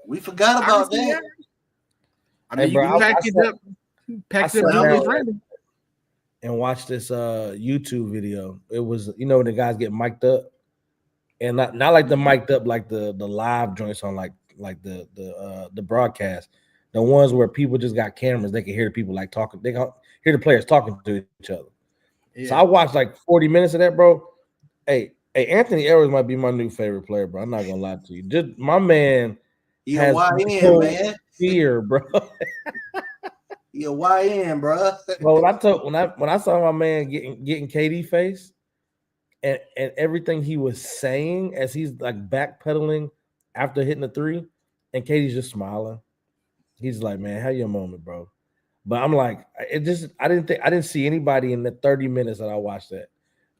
We forgot about that. I mean, you can pack it up and watch this YouTube video. It was, you know, when the guys get mic'd up. And not like the mic'd up like the live joints on like the broadcast. The ones where people just got cameras, they can hear the people like talking, they can hear the players talking to each other. Yeah. So I watched like 40 minutes of that, bro. Hey, Anthony Edwards might be my new favorite player, bro. I'm not gonna lie to you. Just my man has YN, man. Fear, bro. YN, bro. Well, when I saw my man getting KD face and everything he was saying as he's like backpedaling after hitting the three, and KD's just smiling. He's like, man, have your moment, bro. But I'm like, I didn't see anybody in the 30 minutes that I watched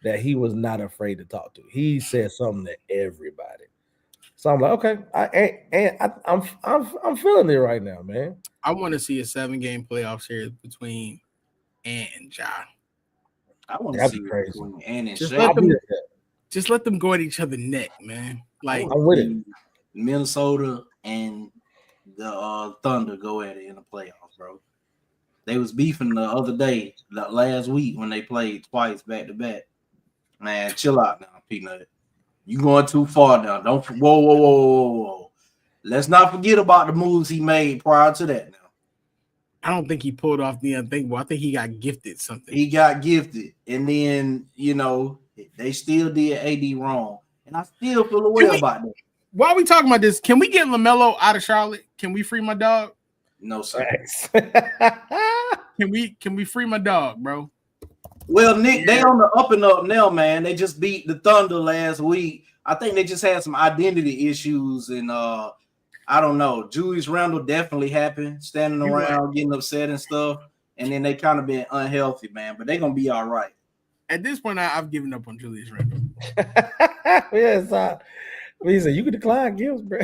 that he was not afraid to talk to. He said something to everybody. So I'm like, okay, I'm feeling it right now, man. I want to see a 7-game playoff series between Ant and Ja. I want to see crazy between Ant and Ja. Just let them go at each other's neck, man. Like I'm with it. Minnesota and the Thunder go at it in the playoffs, bro. They was beefing the other day, last week when they played twice back to back. Man, chill out now, Peanut. You going too far now. Don't whoa. Let's not forget about the moves he made prior to that now. I don't think he pulled off the unthinkable. I think he got gifted something. He got gifted. And then, you know, they still did AD wrong. And I still feel away about that. While we talking about this, can we get LaMelo out of Charlotte? Can we free my dog? No, sir. Can Can we free my dog, bro? Well, Nick, they on the up and up now, man. They just beat the Thunder last week. I think they just had some identity issues, and I don't know. Julius Randle definitely happened, standing around, getting upset and stuff, and then they kind of been unhealthy, man. But they're gonna be all right. At this point, I've given up on Julius Randle. Yes, he said you can decline gifts, bro.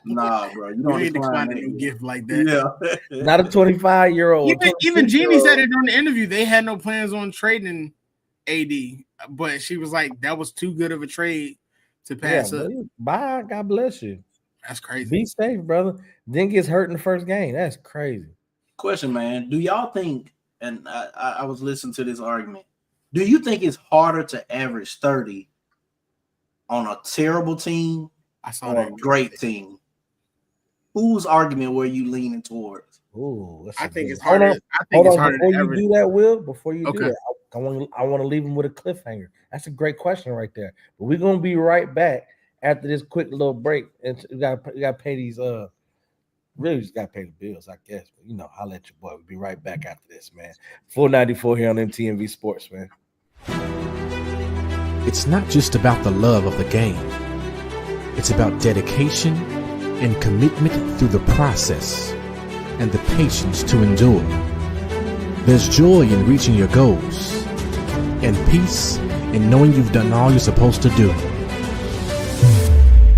Nah, bro, you don't decline a new gift like that. Yeah, not a 25-year-old. Even Jeannie said it during the interview. They had no plans on trading AD, but she was like, that was too good of a trade to pass up. Bye. God bless you. That's crazy. Be safe, brother. Then gets hurt in the first game. That's crazy. Question, man. Do y'all think, and I was listening to this argument, do you think it's harder to average 30 on a terrible team or a great team? Whose argument were you leaning towards? Ooh, I think it's harder. I think it's harder. Before you do that, Will, before you do that, I want to leave him with a cliffhanger. That's a great question right there. But we're gonna be right back after this quick little break, and we gotta pay these. Really just gotta pay the bills, I guess. But I'll let your boy. We'll be right back after this, man. 494 here on MTMV Sports, man. It's not just about the love of the game. It's about dedication and commitment through the process and the patience to endure. There's joy in reaching your goals and peace in knowing you've done all you're supposed to do.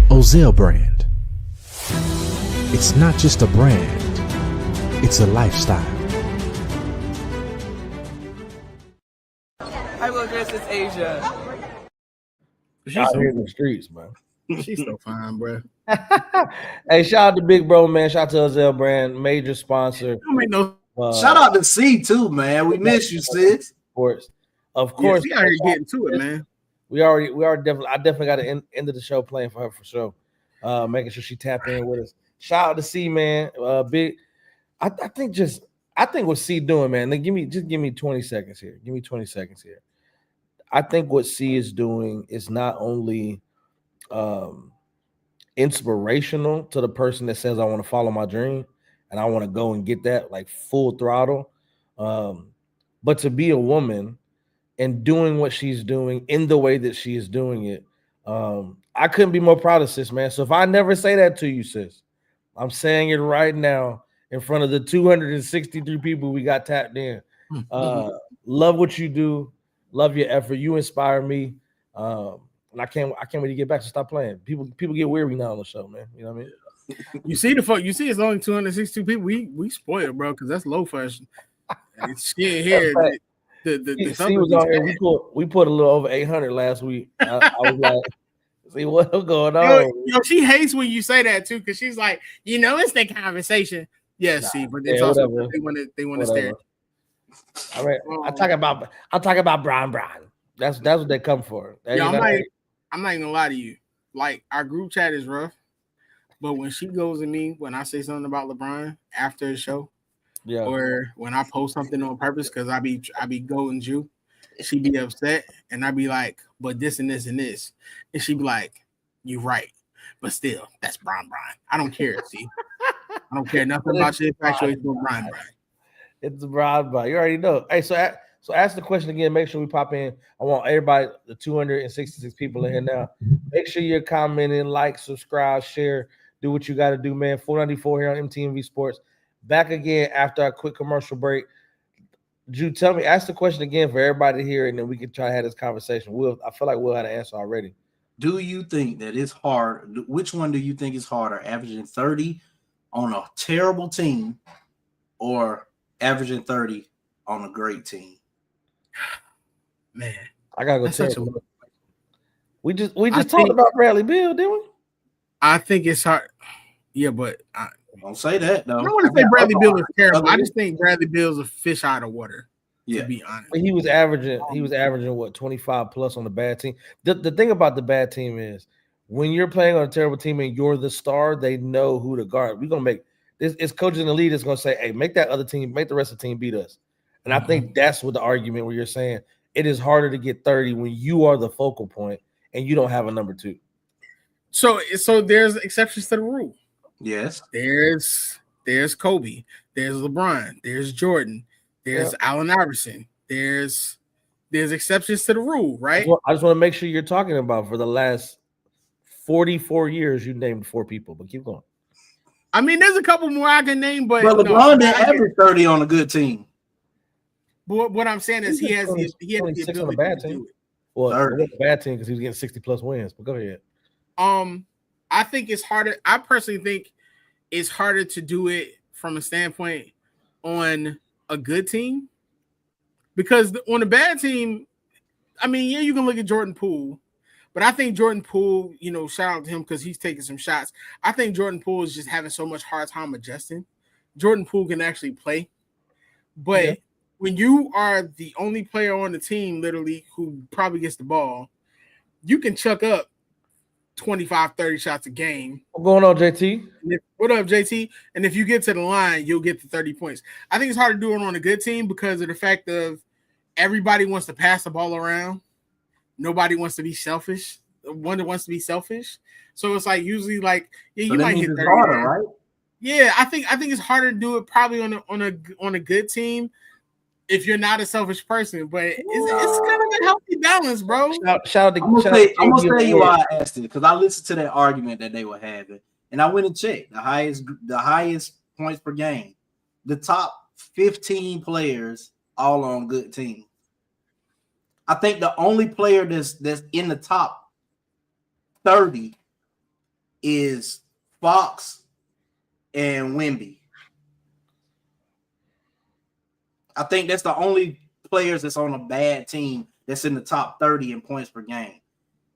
Ozell brand. It's not just a brand, it's a lifestyle. Hi, Wilkins, it's Asia. She's out here in the streets, man. She's so fine, bro. Hey, shout out to Big Bro, man. Shout out to Ozell brand, major sponsor. Shout out to C too, man. We miss you, sis. Of course. We already getting to it, man. We already definitely. I definitely got to end of the show playing for her for sure. Making sure she tap in with us. Shout out to C, man. Big. I think what C doing, man. Give me 20 seconds here. Give me 20 seconds here. I think what C is doing is not only inspirational to the person that says I want to follow my dream and I want to go and get that like full throttle, but to be a woman and doing what she's doing in the way that she is doing it, I couldn't be more proud of sis, man. So if I never say that to you, sis, I'm saying it right now in front of the 263 people we got tapped in. Love what you do. Love your effort. You inspire me. And I can't wait to get back to stop playing. People get weary now on the show, man. You know what I mean? You see it's only 262 people. We spoiled, bro, because that's low fashion. It's shit here. C was on here. We put a little over 800 last week. I was like, see what's going on. She hates when you say that too, because she's like, it's the conversation. Yes, but it's also they want to stare. All right, I'm talking about Brian. That's what they come for. I'm not even gonna lie to you. Like, our group chat is rough, but when she goes to me when I say something about LeBron after the show, or when I post something on purpose because I be going Jew, she be upset, and I be like, but this and this and this, and she be like, you right, but still, that's Brian. I don't care. See, I don't care nothing about your infatuation with Brian. It's Brian. You already know. Hey, so ask the question again. Make sure we pop in. I want everybody, the 266 people in here now. Make sure you're commenting, like, subscribe, share, do what you got to do, man. 494 here on MTMV Sports. Back again after a quick commercial break. Drew, tell me, ask the question again for everybody here, and then we can try to have this conversation. I feel like Will had an answer already. Do you think that it's hard? Which one do you think is harder, averaging 30 on a terrible team or averaging 30 on a great team? Man, I gotta go terrible. We just talked about Bradley Beal, didn't we? I think it's hard. Yeah, but don't say that though. I don't want to say Bradley Beal is terrible. I just think Bradley Beal's a fish out of water. Yeah, to be honest. He was averaging what, 25 plus on the bad team. The thing about the bad team is when you're playing on a terrible team and you're the star, they know who to guard. We're gonna make this. It's coaches in the league that's gonna say, "Hey, make that other team, make the rest of the team beat us." And I think that's what the argument where you're saying it is harder to get 30 when you are the focal point and you don't have a number two. So there's exceptions to the rule. Yes. There's Kobe. There's LeBron. There's Jordan. There's Allen Iverson. There's exceptions to the rule, right? I just want to make sure you're talking about for the last 44 years. You named 4 people, but keep going. I mean, there's a couple more I can name, but LeBron didn't average 30 on a good team. But what I'm saying is he has the ability to do it. Well, it was a bad team because he was getting 60 plus wins. But go ahead. I think it's harder. I personally think it's harder to do it from a standpoint on a good team, because on a bad team, I mean, yeah, you can look at Jordan Poole, but I think Jordan Poole, shout out to him because he's taking some shots. I think Jordan Poole is just having so much hard time adjusting. Jordan Poole can actually play, but when you are the only player on the team, literally, who probably gets the ball, you can chuck up 25, 30 shots a game. What's going on, JT? What up, JT? And if you get to the line, you'll get the 30 points. I think it's hard to do it on a good team because of the fact of everybody wants to pass the ball around. Nobody wants to be selfish. One that wants to be selfish. So it's like usually like, yeah, you might get 30. Harder, right? Yeah, I think it's harder to do it probably on a good team if you're not a selfish person, but it's kind of a healthy balance, bro. I'm gonna tell you why I asked it, because I listened to that argument that they were having, and I went and checked the highest points per game. The top 15 players all on good teams. I think the only player that's in the top 30 is Fox and Wemby. I think that's the only players that's on a bad team that's in the top 30 in points per game.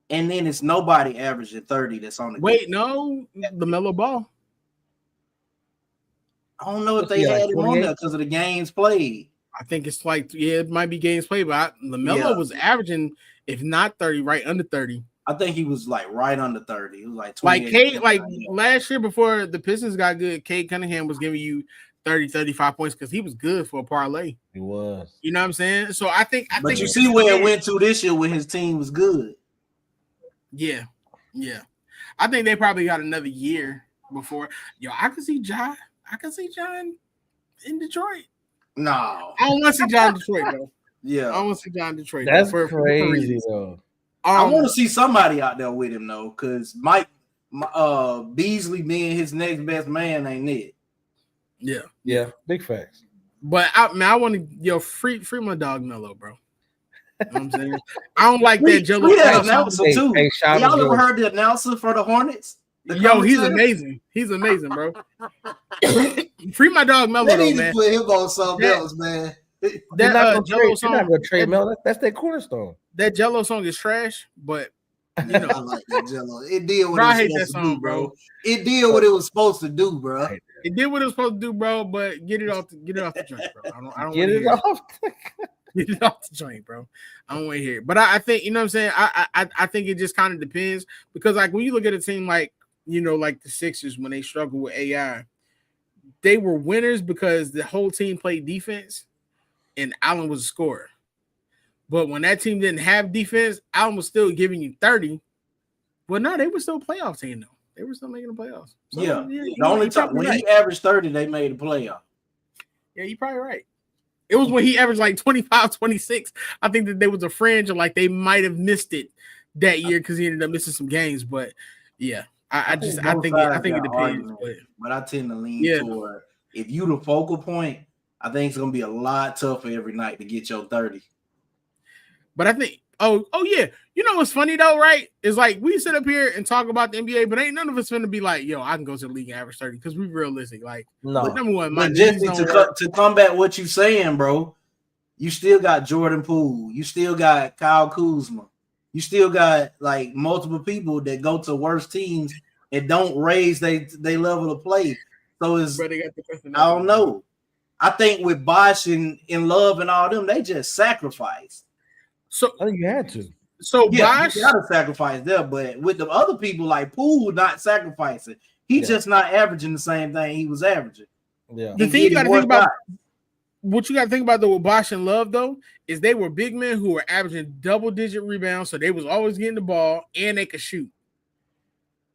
And then it's nobody averaging 30 that's on the game. No, LaMelo Ball. I don't know if they had him on there because of the games played. I think it's like, it might be games played, but LaMelo was averaging, if not 30, right under 30. I think he was like right under 30. It was like 28. Like last year before the Pistons got good, Cade Cunningham was giving you 30, 35 points because he was good for a parlay. He was. You know what I'm saying? So I think you see where it went to this year when his team was good. Yeah. I think they probably got another year before. I can see John in Detroit. No. I don't want to see John in Detroit, though. Yeah. I don't want to see John in Detroit. That's crazy, though. I want to see somebody out there with him, though, because Mike Beasley being his next best man ain't it. Yeah, big facts. But I want to free my dog Melo, bro. You know what I'm saying? I don't like that Jello. Announcer too. Y'all ever heard the announcer for the Hornets? He's amazing. He's amazing, bro. Free my dog Melo, though, man. Put him on something else, man. That Jello song. You're not gonna trade Melo. That's their cornerstone. That Jello song is trash, but I like that Jello. It did what it was supposed to do, bro. It did what it was supposed to do, bro. It did what it was supposed to do, bro. But get it off the joint, bro. I don't get it off. Get it off the joint, bro. I don't want to hear it. But I think, you know what I'm saying? I think it just kind of depends, because like when you look at a team like, like the Sixers, when they struggle with AI, they were winners because the whole team played defense and Allen was a scorer. But when that team didn't have defense, Allen was still giving you 30. But no, they were still a playoff team, though. They were still making the playoffs. So, the only time when he averaged 30, they made the playoff. Yeah, you're probably right. It was when he averaged like 25, 26. I think that there was a fringe, or like they might have missed it that year because he ended up missing some games. But yeah, I think it depends. But I tend to lean toward, if you the focal point, I think it's gonna be a lot tougher every night to get your 30. But I think, oh yeah, you know what's funny though, right? It's like we sit up here and talk about the NBA, but ain't none of us finna be like, yo, I can go to the league and average 30, because we realistic. Like, no. Number one, but just to combat what you saying, bro, you still got Jordan Poole, you still got Kyle Kuzma, you still got like multiple people that go to worse teams and don't raise they level of play. So it's, I don't know. I think with Bosh and Love and all them, they just sacrificed. So I think you had to. So yeah, Bosh, you gotta sacrifice there, but with the other people like Poole not sacrificing, he's just not averaging the same thing he was averaging. Yeah. The thing you gotta think about, what you gotta think about though with Bosh and Love though, is they were big men who were averaging double-digit rebounds, so they was always getting the ball and they could shoot.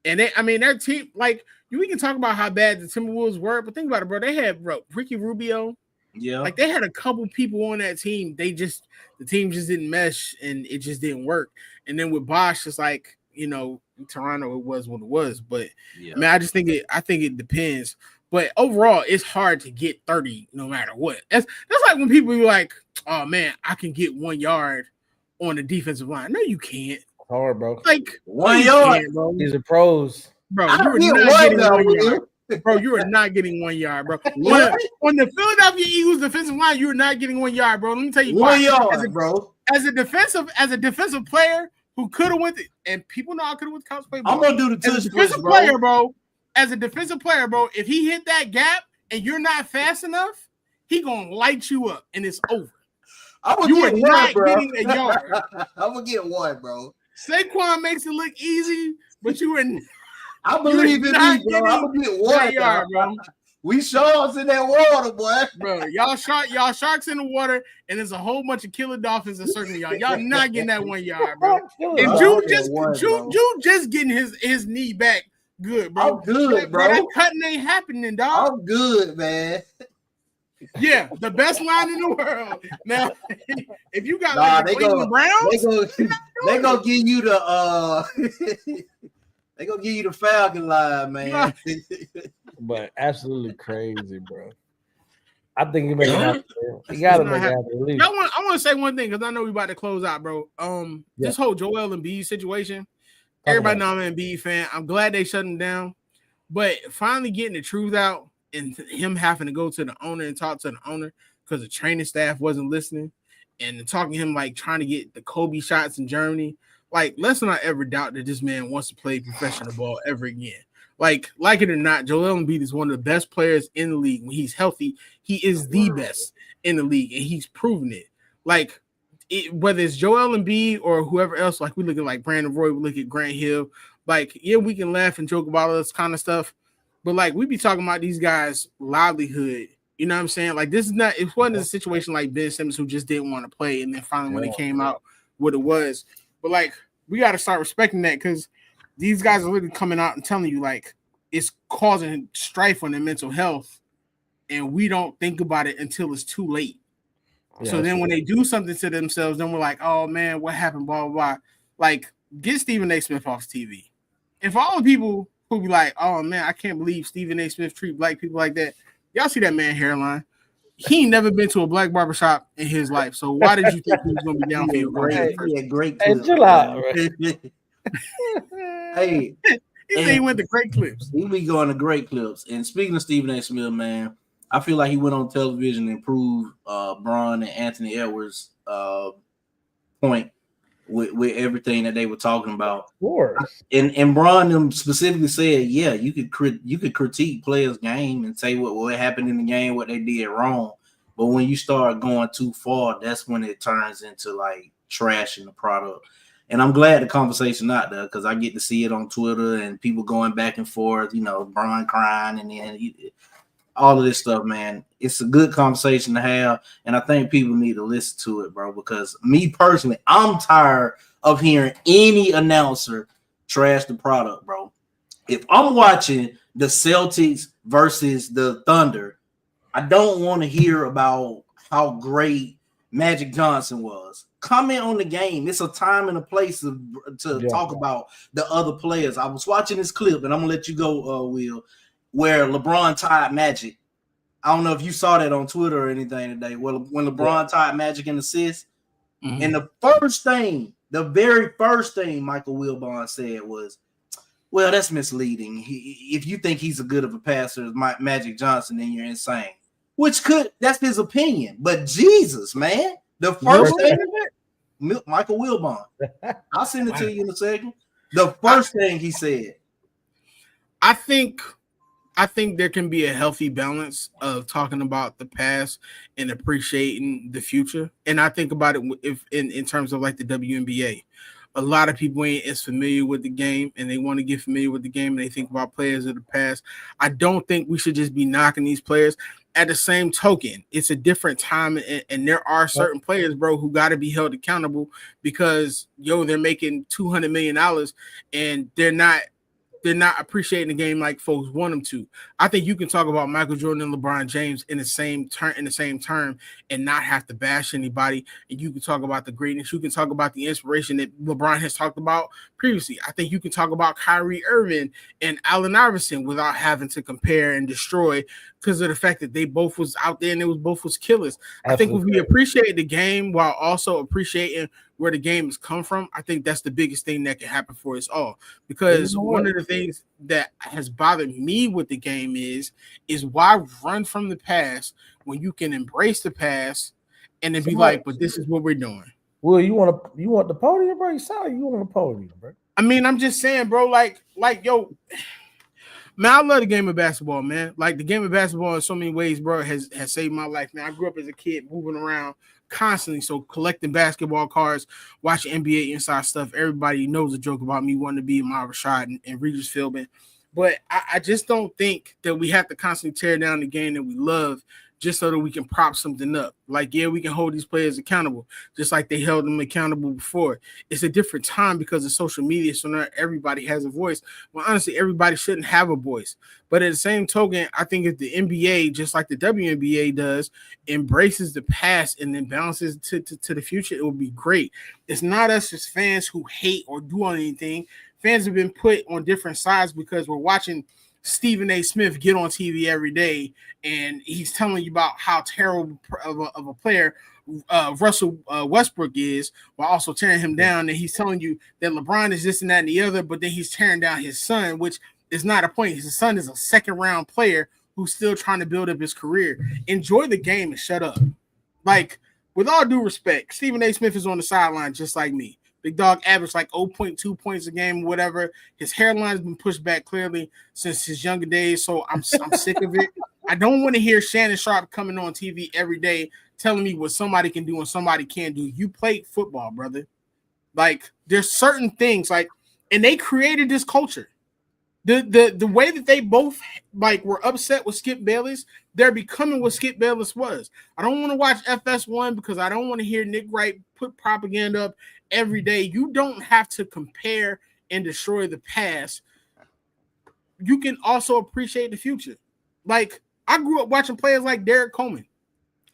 And their team, like, we can talk about how bad the Timberwolves were, but think about it, bro. They had Ricky Rubio. Yeah. Like, they had a couple people on that team. The team just didn't mesh and it just didn't work. And then with Bosh, it's like, Toronto, it was what it was. But I think it depends. But overall, it's hard to get 30 no matter what. That's like when people be like, oh man, I can get 1 yard on the defensive line. No, you can't. Hard, bro. Like 1 yard, bro. These are pros. Bro, you are not getting 1 yard. Bro, you are not getting 1 yard, bro. On the Philadelphia Eagles defensive line, you are not getting 1 yard, bro. Let me tell you 1 yard, bro. As a defensive player who could have went, and people know I could have went college play. I'm gonna do the as a defensive player, bro. As a defensive player, bro, if he hit that gap and you're not fast enough, he gonna light you up and it's over. You are not getting a yard. I'm gonna get 1, bro. Saquon makes it look easy, but you are. I believe in me, bro. I'm gonna get 1 yard, bro. We sharks in that water, boy. Bro, y'all sharks in the water, and there's a whole bunch of killer dolphins encircling y'all. Y'all not getting that 1 yard, bro. And Jude just getting his knee back. Good, bro. I'm good, bro. That cutting ain't happening, dog. I'm good, man. Yeah, the best line in the world. Now, if you got the Cleveland Browns, they gonna give you the they gonna give you the Falcon line, man. But absolutely crazy, bro. I think he got to make it happen at least. I want to say one thing because I know we about to close out, bro. This whole Joel Embiid situation. Everybody know I'm an Embiid fan. I'm glad they shut him down, but finally getting the truth out and him having to go to the owner and talk to the owner because the training staff wasn't listening and talking to him like trying to get the Kobe shots in Germany. Like, let's not ever doubt that this man wants to play professional ball ever again. Like it or not, Joel Embiid is one of the best players in the league. When he's healthy, he is the best in the league, and he's proven it. Like, whether it's Joel Embiid or whoever else, like we look at like Brandon Roy, we look at Grant Hill. Like, yeah, we can laugh and joke about all this kind of stuff, but like we be talking about these guys' livelihood. You know what I'm saying? Like, it wasn't a situation like Ben Simmons who just didn't want to play, and then finally when it came out, what it was. But like, we got to start respecting that because these guys are literally coming out and telling you like it's causing strife on their mental health, and we don't think about it until it's too late. Yeah, so then when they do something to themselves, then we're like, oh man, what happened? Blah, blah, blah. Like, get Stephen A. Smith off TV. And for all the people who be like, oh man, I can't believe Stephen A. Smith treat black people like that. Y'all see that man hairline. He ain't never been to a black barbershop in his life. So why did you think he was going to be down for your great clips? Hey, chill out, Hey, he went to Great Clips. He be going to Great Clips. And speaking of Stephen A. Smith, man, I feel like he went on television and proved Bron and Anthony Edwards' point with everything that they were talking about. Of course. And Bron them specifically said, yeah, you could critique players' game and say what happened in the game, what they did wrong. But when you start going too far, that's when it turns into like trashing the product. And I'm glad the conversation not there because I get to see it on Twitter and people going back and forth, Bron crying and then all of this stuff, man. It's a good conversation to have, and I think people need to listen to it, bro, because me personally, I'm tired of hearing any announcer trash the product, bro. If I'm watching the Celtics versus the Thunder, I don't want to hear about how great Magic Johnson was. Comment on the game. It's a time and a place to talk about the other players. I was watching this clip, and I'm going to let you go, Will, where LeBron tied Magic. I don't know if you saw that on Twitter or anything today. Well, when LeBron tied Magic in assists, and the very first thing Michael Wilbon said was, well, that's misleading. If you think he's as good of a passer as Magic Johnson, then you're insane. That's his opinion. But Jesus, man, the first thing of it, Michael Wilbon. I'll send it to you in a second. The first thing he said. I think there can be a healthy balance of talking about the past and appreciating the future. And I think about it in terms of like the WNBA. A lot of people ain't as familiar with the game and they want to get familiar with the game and they think about players of the past. I don't think we should just be knocking these players. At the same token, it's a different time and there are certain players, bro, who got to be held accountable because, they're making $200 million and they're not they're not appreciating the game like folks want them to. I think you can talk about Michael Jordan and LeBron James in the same term and not have to bash anybody. And you can talk about the greatness. You can talk about the inspiration that LeBron has talked about previously. I think you can talk about Kyrie Irving and Allen Iverson without having to compare and destroy because of the fact that they both was out there and they both was killers. Absolutely. I think if we appreciate the game while also appreciating where the game has come from, I think that's the biggest thing that can happen for us all. Because one of the things that has bothered me with the game is why run from the past when you can embrace the past and then be like, but this is what we're doing. Well, you want the podium, bro? You want the podium, bro? I mean, I'm just saying, bro, like, yo, man, I love the game of basketball, man. Like the game of basketball in so many ways, bro, has saved my life, man. I grew up as a kid moving around constantly, so collecting basketball cards, watching NBA Inside stuff. Everybody knows a joke about me wanting to be Amar Rashad and Regis Philbin. But I just don't think that we have to constantly tear down the game that we love just so that we can prop something up. Like, yeah, we can hold these players accountable, just like they held them accountable before. It's a different time because of social media, so not everybody has a voice. Well, honestly, everybody shouldn't have a voice. But at the same token, I think if the NBA, just like the WNBA does, embraces the past and then balances to the future, it will be great. It's not us as fans who hate or do anything. Fans have been put on different sides because we're watching Stephen A. Smith get on TV every day, and he's telling you about how terrible of a player Russell Westbrook is, while also tearing him down. And he's telling you that LeBron is this and that and the other, but then he's tearing down his son, which is not a point. His son is a second-round player who's still trying to build up his career. Enjoy the game and shut up. Like, with all due respect, Stephen A. Smith is on the sideline just like me. Big dog averaged like 0.2 points a game or whatever. His hairline's been pushed back clearly since his younger days, so I'm sick of it. I don't want to hear Shannon Sharp coming on TV every day telling me what somebody can do and somebody can't do. You played football, brother. Like, there's certain things, like, and they created this culture. The way that they both like were upset with Skip Bayless, they're becoming what Skip Bayless was. I don't want to watch FS1 because I don't want to hear Nick Wright put propaganda up every day. You don't have to compare and destroy the past. You can also appreciate the future. Like, I grew up watching players like Derek Coleman.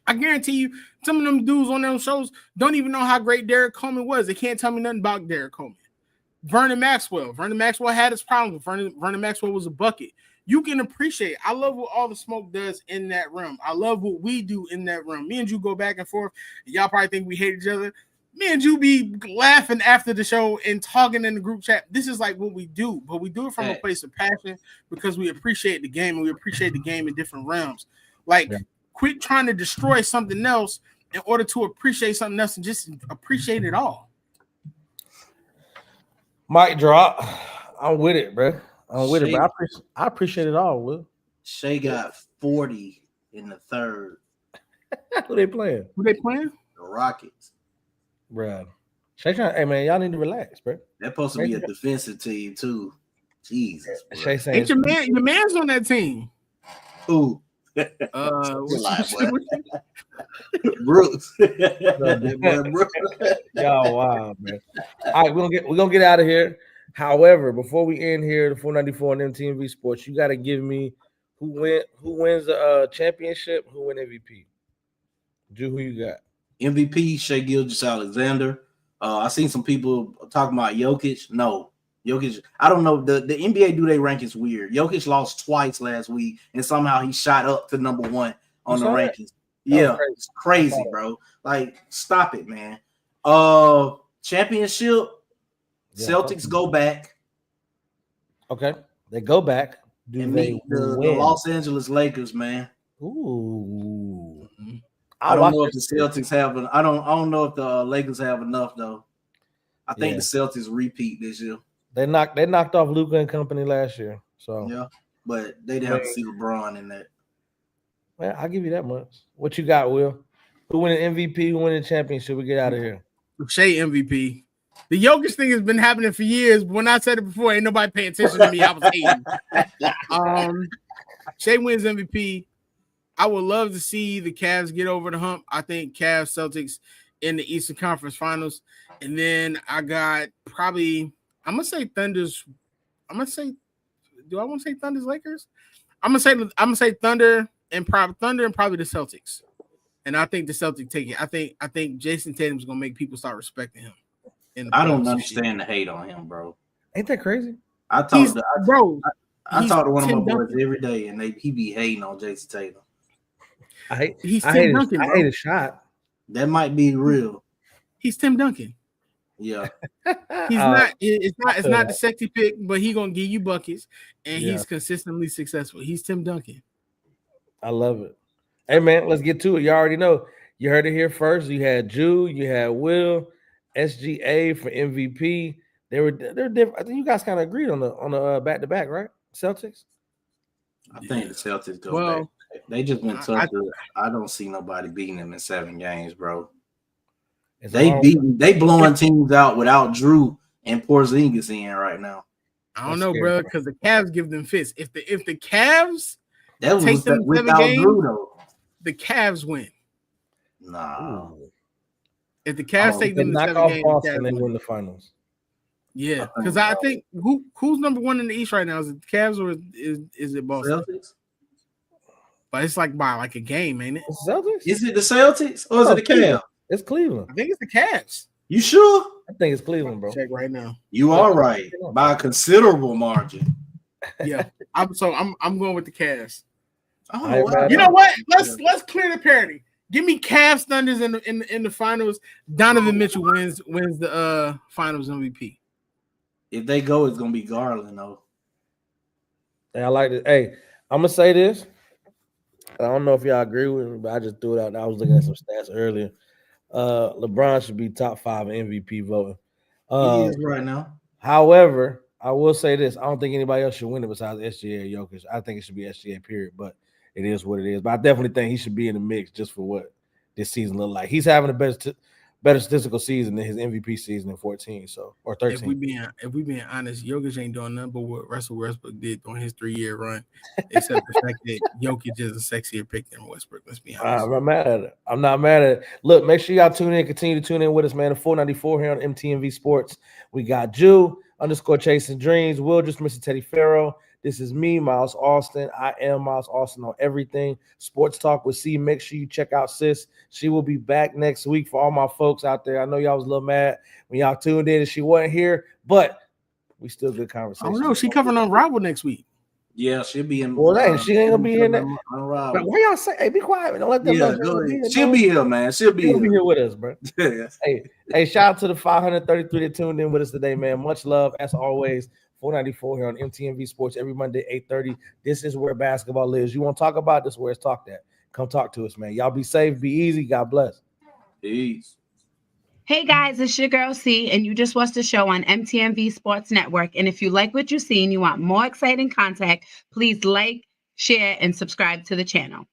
I guarantee you, some of them dudes on those shows don't even know how great Derek Coleman was. They can't tell me nothing about Derek Coleman. Vernon Maxwell had his problems. Vernon Maxwell was a bucket. You can appreciate. I love what All the Smoke does in that realm. I love what we do in that realm. Me and you go back and forth. And y'all probably think we hate each other. Me and you be laughing after the show and talking in the group chat. This is like what we do, but we do it from a place of passion because we appreciate the game and we appreciate the game in different realms. Like, quit trying to destroy something else in order to appreciate something else and just appreciate it all. Mic drop. I'm with it, bro. I'm with it, bro. I appreciate it all, Will. Shea got 40 in the third. Who they playing? The Rockets. Bro. Shea trying, hey, man, y'all need to relax, bro. They're supposed to be a defensive team, too. Jesus. Shea saying, your man's on that team. Who? Brooks. Y'all wild, man. All right, we're gonna get out of here. However, before we end here, the 494 and MTV Sports, you gotta give me who wins the championship, who win MVP. Drew, who you got? MVP Shai Gilgeous-Alexander. I seen some people talking about Jokic. No. Jokic, I don't know. The NBA do their rankings weird. Jokic lost twice last week, and somehow he shot up to number one on the rankings. Yeah, it's crazy, bro. Like, stop it, man. Championship, Celtics go back. Okay, they go back. The Los Angeles Lakers, man. Ooh. I don't know if the Celtics have. I don't know if the Lakers have enough though. I think the Celtics repeat this year. They knocked off Luka and company last year. So yeah, but they didn't have to see LeBron in that. Well, I'll give you that much. What you got, Will? Who win an MVP? Who win the championship? We get out of here. Shea MVP. The Jokic thing has been happening for years. But when I said it before, ain't nobody paying attention to me. I was hating. Shea wins MVP. I would love to see the Cavs get over the hump. I think Cavs Celtics in the Eastern Conference Finals, and then I got probably. I'm gonna say Thunder's. I'm gonna say Do I want to say Thunder's Lakers? I'm gonna say Thunder and probably the Celtics. And I think the Celtics take it. I think Jason Tatum's gonna make people start respecting him. I don't understand the hate on him, bro. Ain't that crazy? I talk to one of my boys every day, and he be hating on Jason Tatum. I hate a shot. That might be real. He's Tim Duncan. Yeah. He's not. It's not the sexy pick, but he gonna give you buckets, and he's consistently successful. He's Tim Duncan. I love it. Hey man, let's get to it. You already know. You heard it here first. You had Jew, you had Will, SGA for MVP. They're different. I think you guys kind of agreed on the back to back, right? Celtics. I think the Celtics go back. They just been tough. I don't see nobody beating them in 7 games, bro. They blowing teams out without Drew and Porzingis in right now. I don't know, bro, because the Cavs give them fits. If the Cavs that take them without 7 games, Drew, though. The Cavs win. Nah. If the Cavs take them to 7 games, Boston, they win the finals. Yeah, because I think who's number 1 in the East right now? Is it the Cavs or is it Boston? Celtics. But it's like by like a game, ain't it? Celtics? Is it the Celtics or is it the Cavs? It's Cleveland. I think it's the Cavs. You sure? I think it's Cleveland, bro. Check right now. You are right by a considerable margin. Yeah, I'm going with the Cavs. Oh, you know what? Let's clear the parity. Give me Cavs Thunders in the finals. Donovan Mitchell wins the finals MVP. If they go, it's gonna be Garland though. Hey, I like it. Hey, I'm gonna say this. I don't know if y'all agree with me, but I just threw it out. I was looking at some stats earlier. LeBron should be top 5 in MVP voting. He is right now. However, I will say this: I don't think anybody else should win it besides SGA or Jokic. I think it should be SGA. Period. But it is what it is. But I definitely think he should be in the mix just for what this season looked like. He's having a better statistical season than his MVP season in 14, or 13. If we being honest, Jokic ain't doing nothing but what Russell Westbrook did on his 3-year run, except the fact that Jokic is a sexier pick than Westbrook. Let's be honest. I'm not mad at it. I'm not mad at it. Look, make sure y'all tune in. Continue to tune in with us, man. The 494 here on MTMV Sports. We got Jew _Chasing Dreams. Will just Mr. Teddy Farrell. This is me, Miles Austin. I am Miles Austin on everything. Sports Talk with C. Make sure you check out Sis. She will be back next week for all my folks out there. I know y'all was a little mad when y'all tuned in and she wasn't here, but we still good conversation. I don't know. She covering Unrival next week. Yeah, she'll be in. Well, she ain't gonna be here. But why y'all say? Hey, be quiet. Don't let them know. She'll be here, man. She'll be here with us, bro. Hey, shout out to the 533 that tuned in with us today, man. Much love as always. 494 here on MTMV Sports every Monday, 8:30. This is where basketball lives. You want to talk about this? Where it's talked at. Come talk to us, man. Y'all be safe, be easy. God bless. Peace. Hey guys, it's your girl C, and you just watched the show on MTMV Sports Network. And if you like what you see and you want more exciting content, please like, share, and subscribe to the channel.